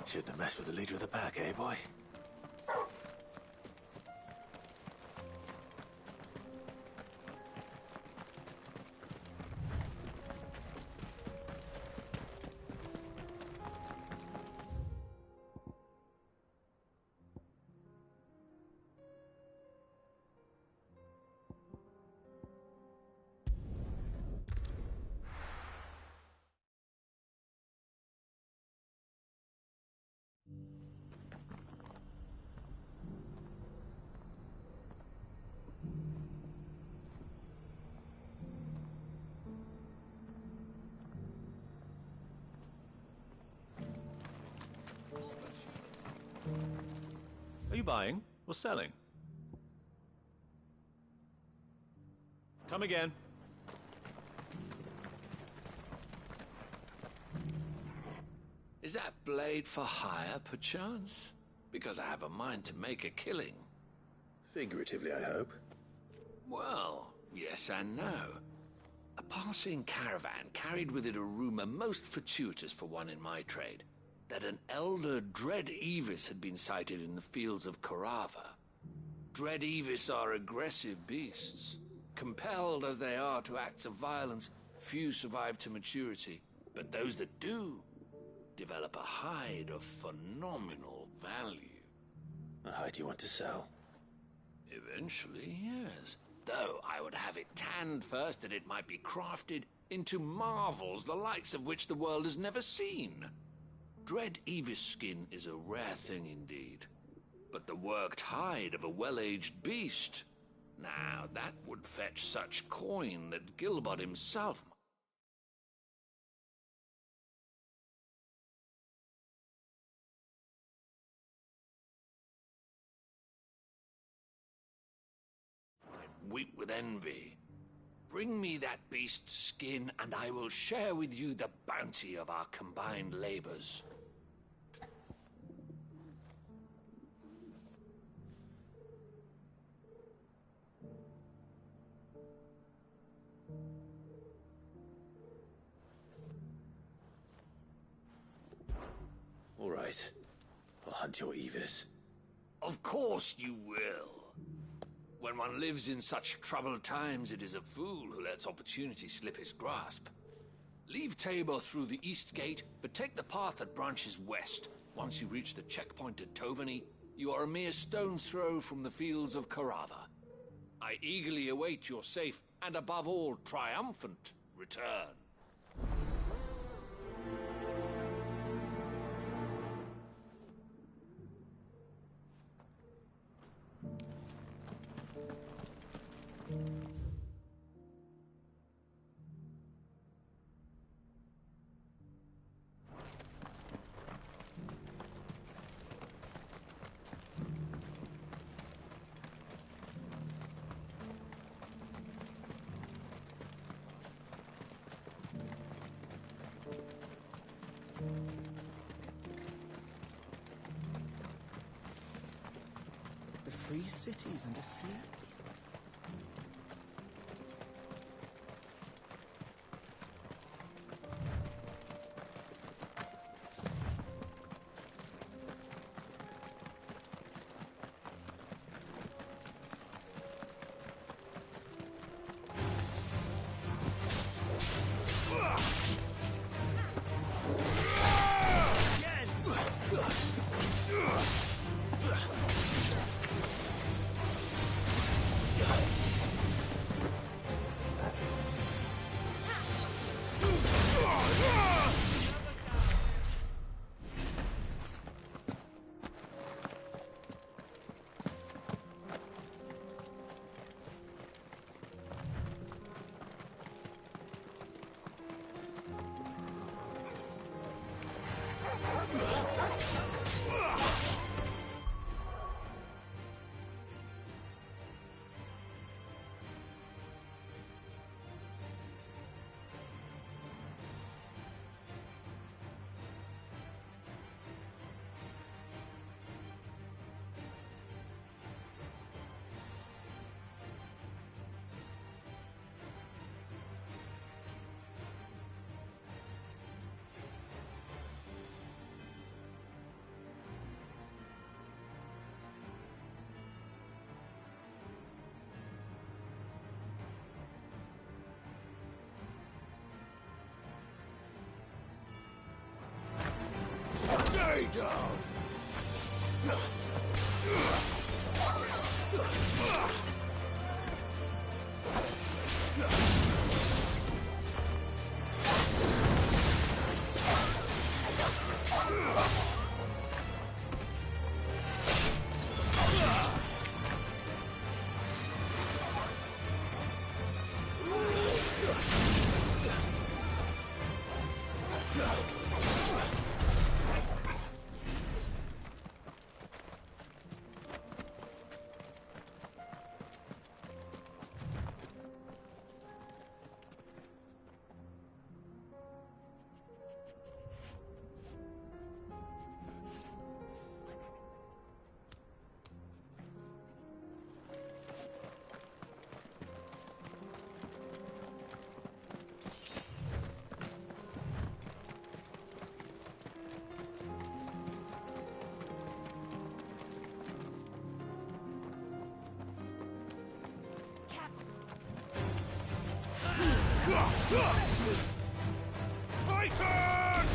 Shouldn't have messed with the leader of the pack, eh, boy? Are you buying or selling? Come again. Is that blade for hire, perchance? Because I have a mind to make a killing. Figuratively, I hope. Well, yes and no. A passing caravan carried with it a rumor most fortuitous for one in my trade, that an elder Dread Evis had been sighted in the fields of Korava. Dread Evis are aggressive beasts. Compelled as they are to acts of violence, few survive to maturity, but those that do develop a hide of phenomenal value. A hide you want to sell? Eventually, yes. Though I would have it tanned first that it might be crafted into marvels the likes of which the world has never seen. Dread Evis skin is a rare thing indeed. But the worked hide of a well-aged beast, now that would fetch such coin that Gilbert himself... might weep with envy. Bring me that beast's skin, and I will share with you the bounty of our combined labors. All right. I'll hunt your Evis. Of course you will. When one lives in such troubled times, it is a fool who lets opportunity slip his grasp. Leave Tabor through the east gate, but take the path that branches west. Once you reach the checkpoint at Tovani, you are a mere stone's throw from the fields of Korava. I eagerly await your safe, and above all, triumphant return. The free cities under siege. Ugh! Stay down! Titan!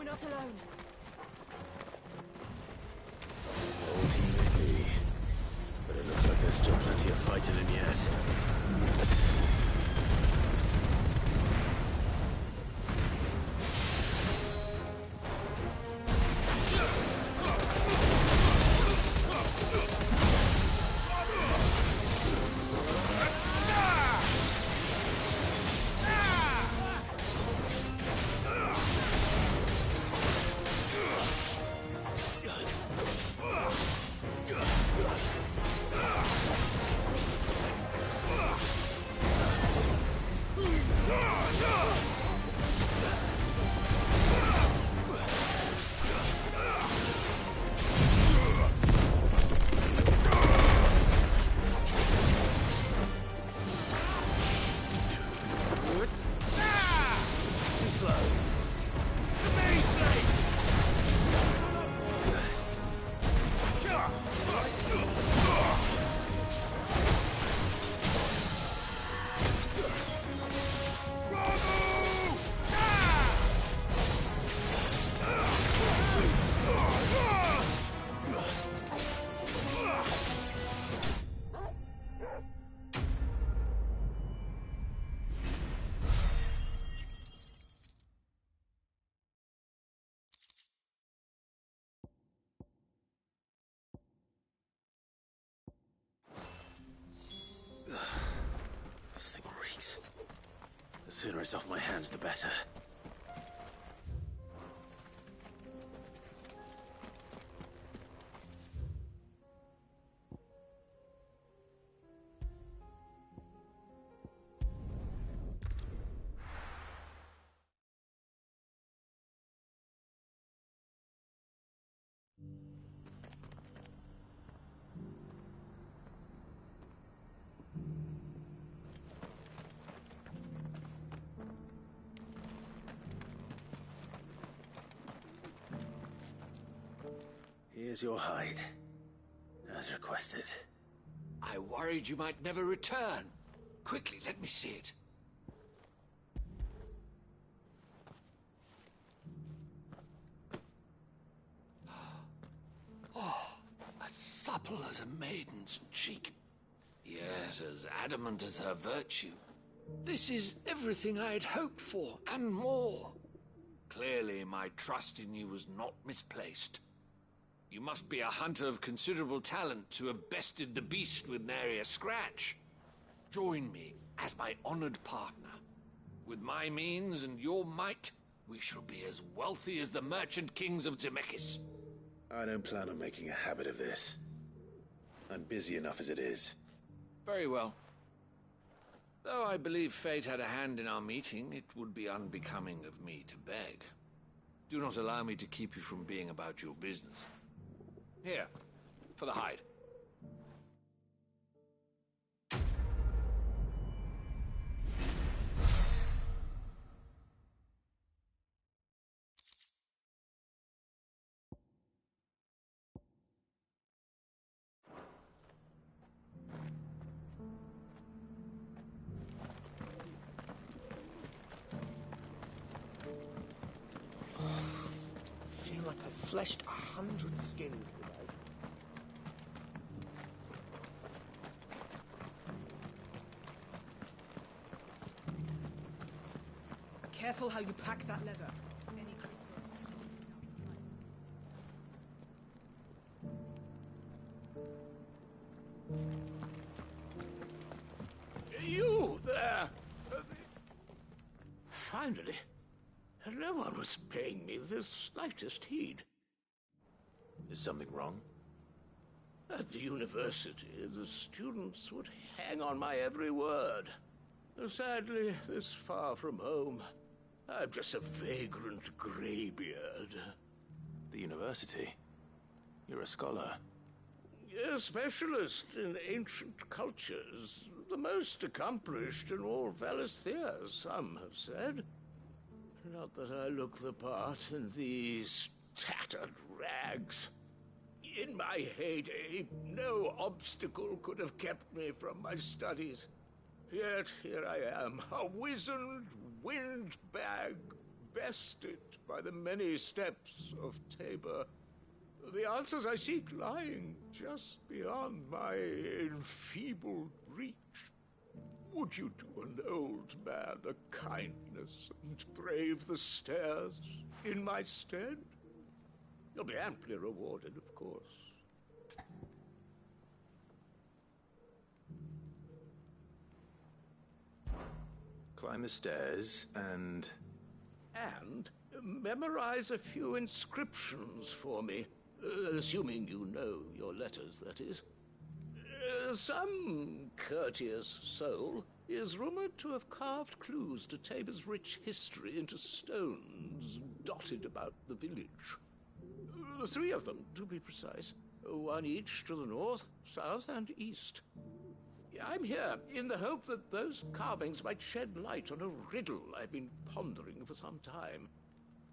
Not alone. Old he may be, but it looks like there's still plenty of fight in him yet. Ugh! sooner it's off my hands, the better. Here's your hide, as requested. I worried you might never return. Quickly, let me see it. Oh, as supple as a maiden's cheek, yet as adamant as her virtue. This is everything I had hoped for, and more. Clearly, my trust in you was not misplaced. You must be a hunter of considerable talent to have bested the beast with nary a scratch. Join me as my honored partner. With my means and your might, we shall be as wealthy as the merchant kings of Zemeckis. I don't plan on making a habit of this. I'm busy enough as it is. Very well. Though I believe fate had a hand in our meeting, it would be unbecoming of me to beg. Do not allow me to keep you from being about your business. Here, for the hide. I feel like I've fleshed 100 skins today. Careful how you pack that leather. Any crystals. You there! Finally, no one was paying me the slightest heed. Is something wrong? At the university, the students would hang on my every word. Sadly, this far from home, I'm just a vagrant graybeard. The university? You're a scholar. A specialist in ancient cultures. The most accomplished in all Valisthea, some have said. Not that I look the part in these tattered rags. In my heyday, no obstacle could have kept me from my studies. Yet here I am, a wizened windbag, bested by the many steps of Tabor. The answers I seek lying just beyond my enfeebled reach. Would you do an old man a kindness and brave the stairs in my stead? You'll be amply rewarded, of course. Climb the stairs and... And memorize a few inscriptions for me. Assuming you know your letters, that is. Some courteous soul is rumored to have carved clues to Tabor's rich history into stones dotted about the village. 3 of them, to be precise. 1 each to the north, south, and east. I'm here in the hope that those carvings might shed light on a riddle I've been pondering for some time.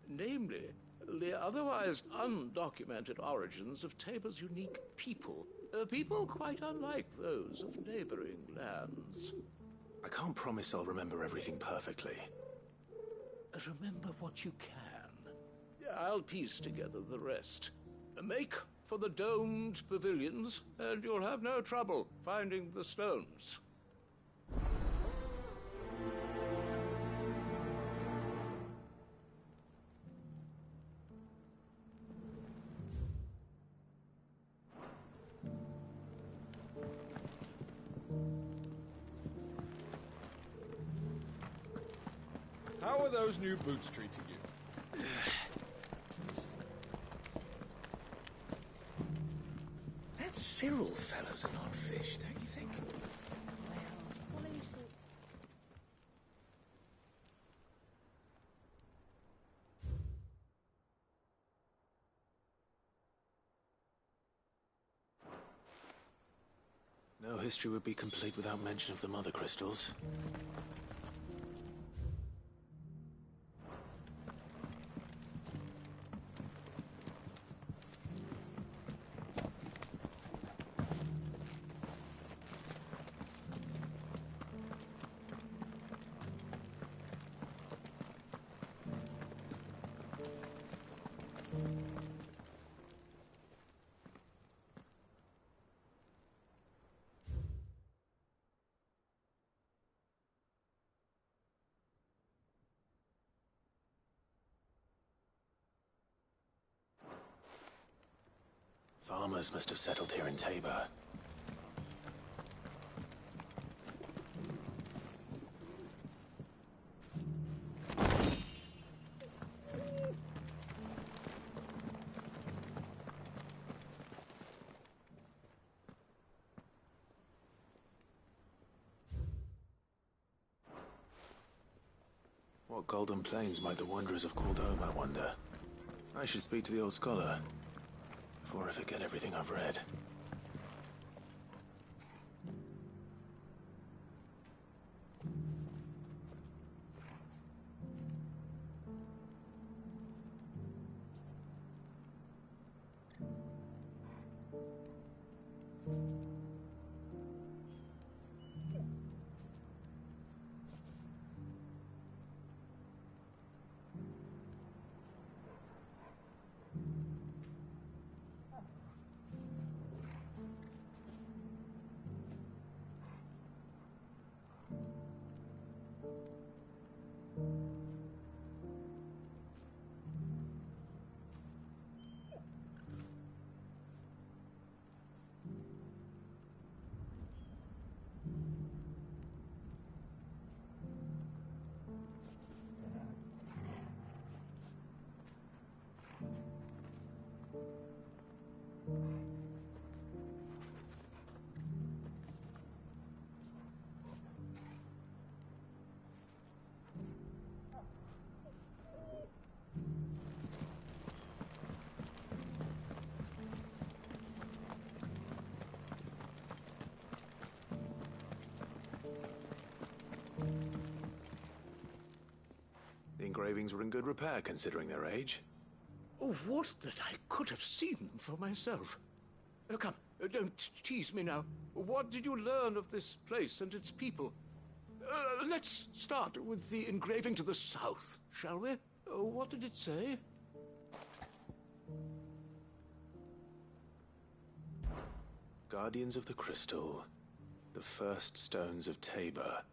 Namely, the otherwise undocumented origins of Tabor's unique people. People quite unlike those of neighboring lands. I can't promise I'll remember everything perfectly. Remember what you can. I'll piece together the rest. Make for the domed pavilions, and you'll have no trouble finding the stones. How are those new boots treating you? That Cyril fellow's an odd fish, don't you think? No history would be complete without mention of the Mother Crystals. Farmers must have settled here in Tabor. What golden plains might the wanderers have called home, I wonder? I should speak to the old scholar before I forget everything I've read. The engravings were in good repair, considering their age. Oh, would that I could have seen them for myself. Come, don't tease me now. What did you learn of this place and its people? Let's start with the engraving to the south, shall we? What did it say? Guardians of the Crystal, the first stones of Tabor,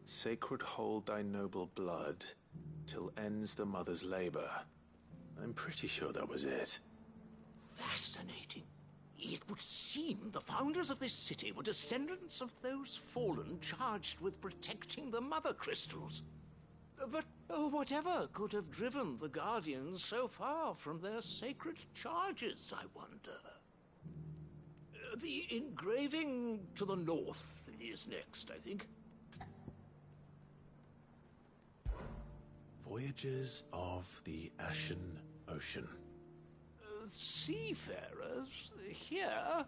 sacred hold thy noble blood, till ends the mother's labor. I'm pretty sure that was it. Fascinating. It would seem the founders of this city were descendants of those fallen charged with protecting the Mother Crystals. But whatever could have driven the Guardians so far from their sacred charges, I wonder? The engraving to the north is next, I think. Voyages of the Ashen Ocean. Seafarers here?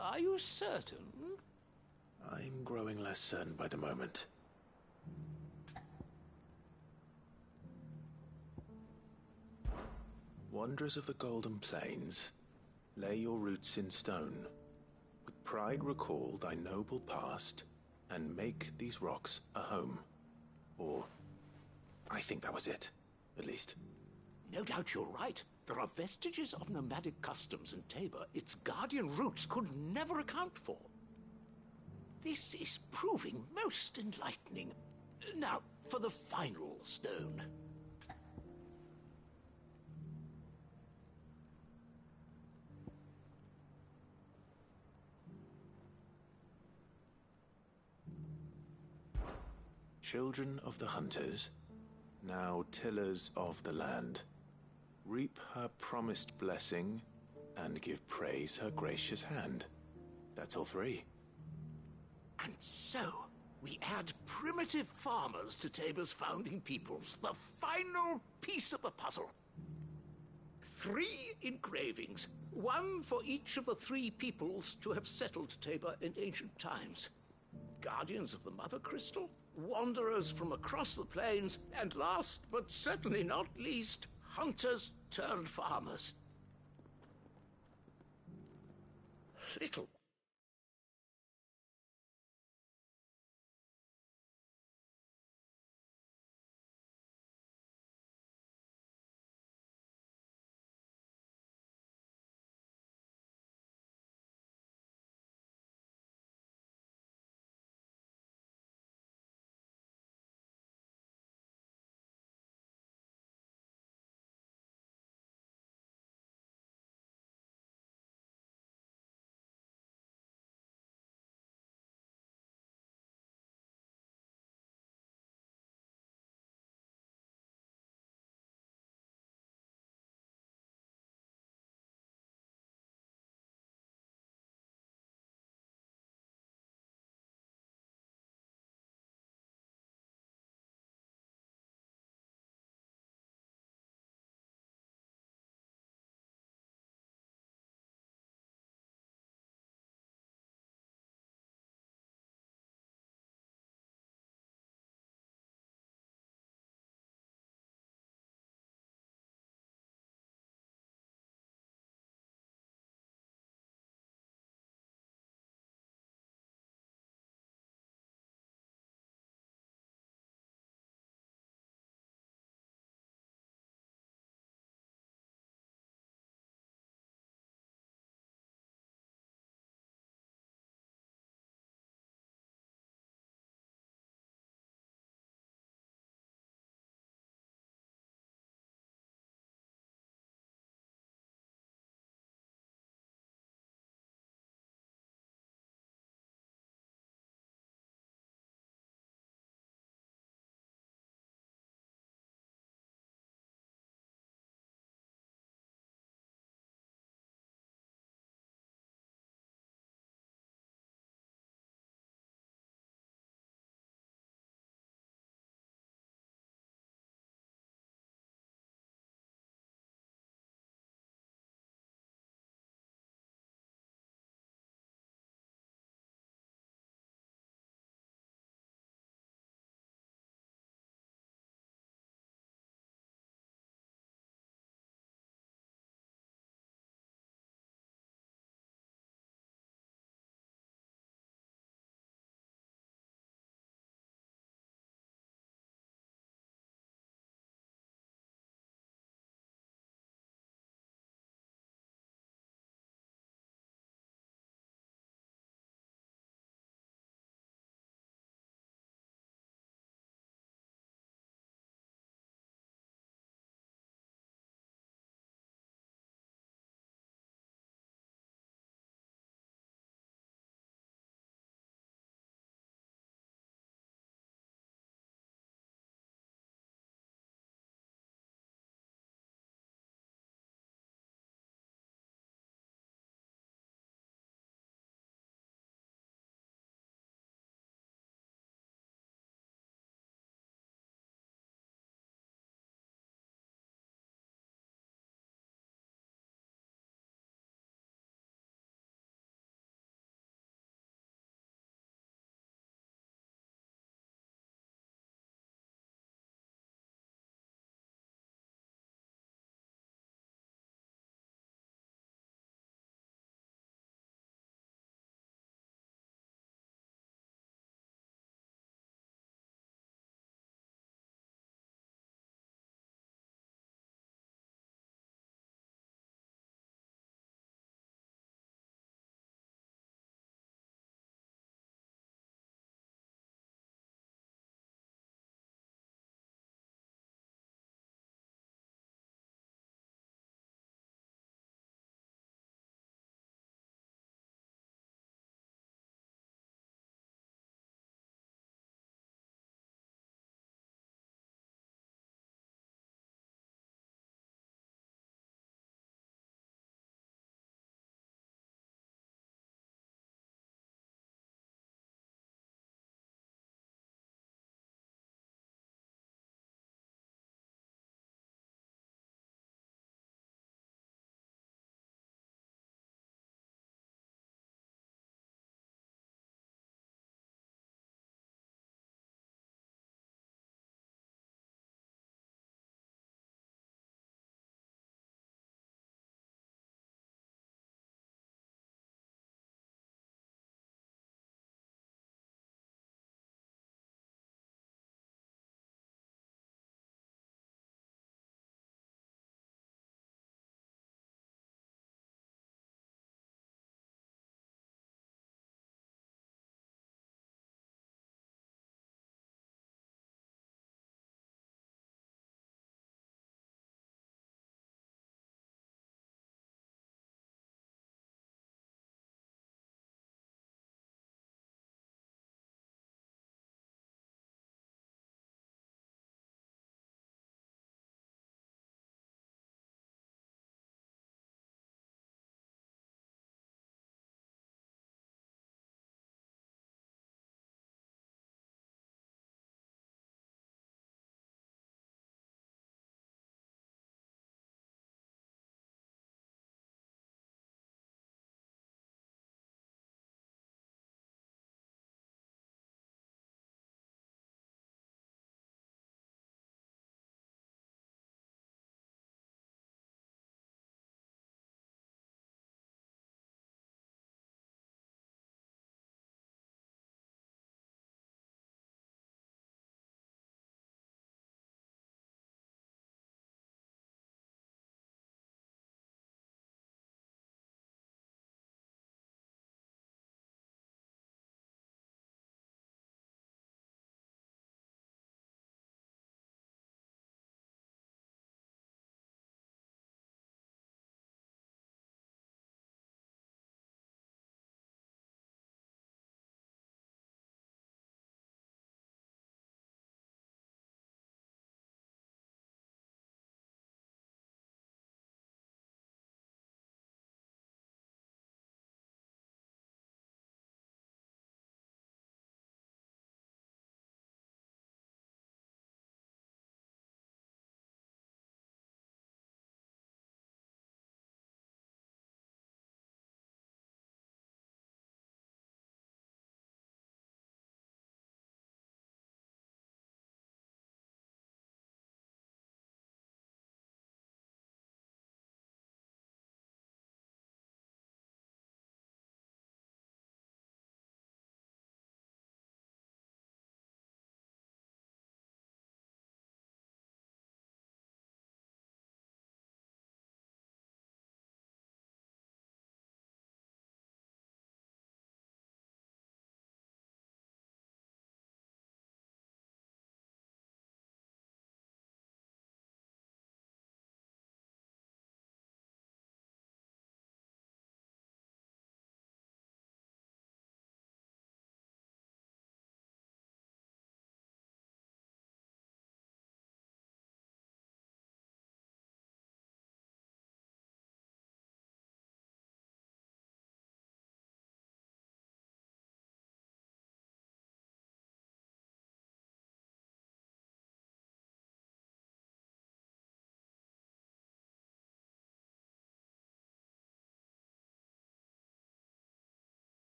Are you certain? I'm growing less certain by the moment. Wanderers of the Golden Plains, lay your roots in stone. With pride recall thy noble past, and make these rocks a home. Or, I think that was it, at least. No doubt you're right. There are vestiges of nomadic customs in Tabor its guardian roots could never account for. This is proving most enlightening. Now, for the final stone. Children of the Hunters, now tillers of the land, reap her promised blessing and give praise her gracious hand. That's all three. And so, we add primitive farmers to Tabor's founding peoples, the final piece of the puzzle. 3 engravings, one for each of the 3 peoples to have settled Tabor in ancient times. Guardians of the Mother Crystal, wanderers from across the plains, and last but certainly not least, hunters turned farmers. Little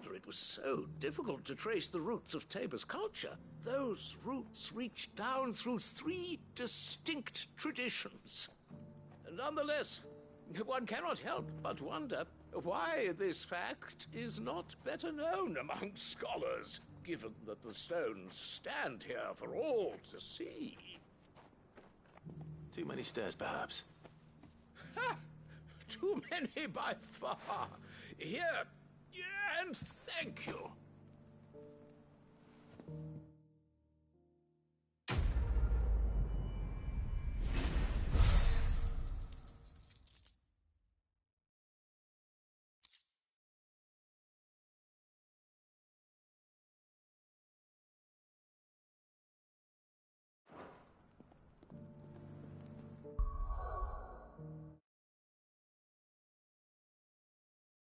wonder it was so difficult to trace the roots of Tabor's culture. Those roots reach down through 3 distinct traditions. Nonetheless, one cannot help but wonder why this fact is not better known among scholars, given that the stones stand here for all to see. Too many stairs, perhaps. Ha! Too many by far. Here, and thank you.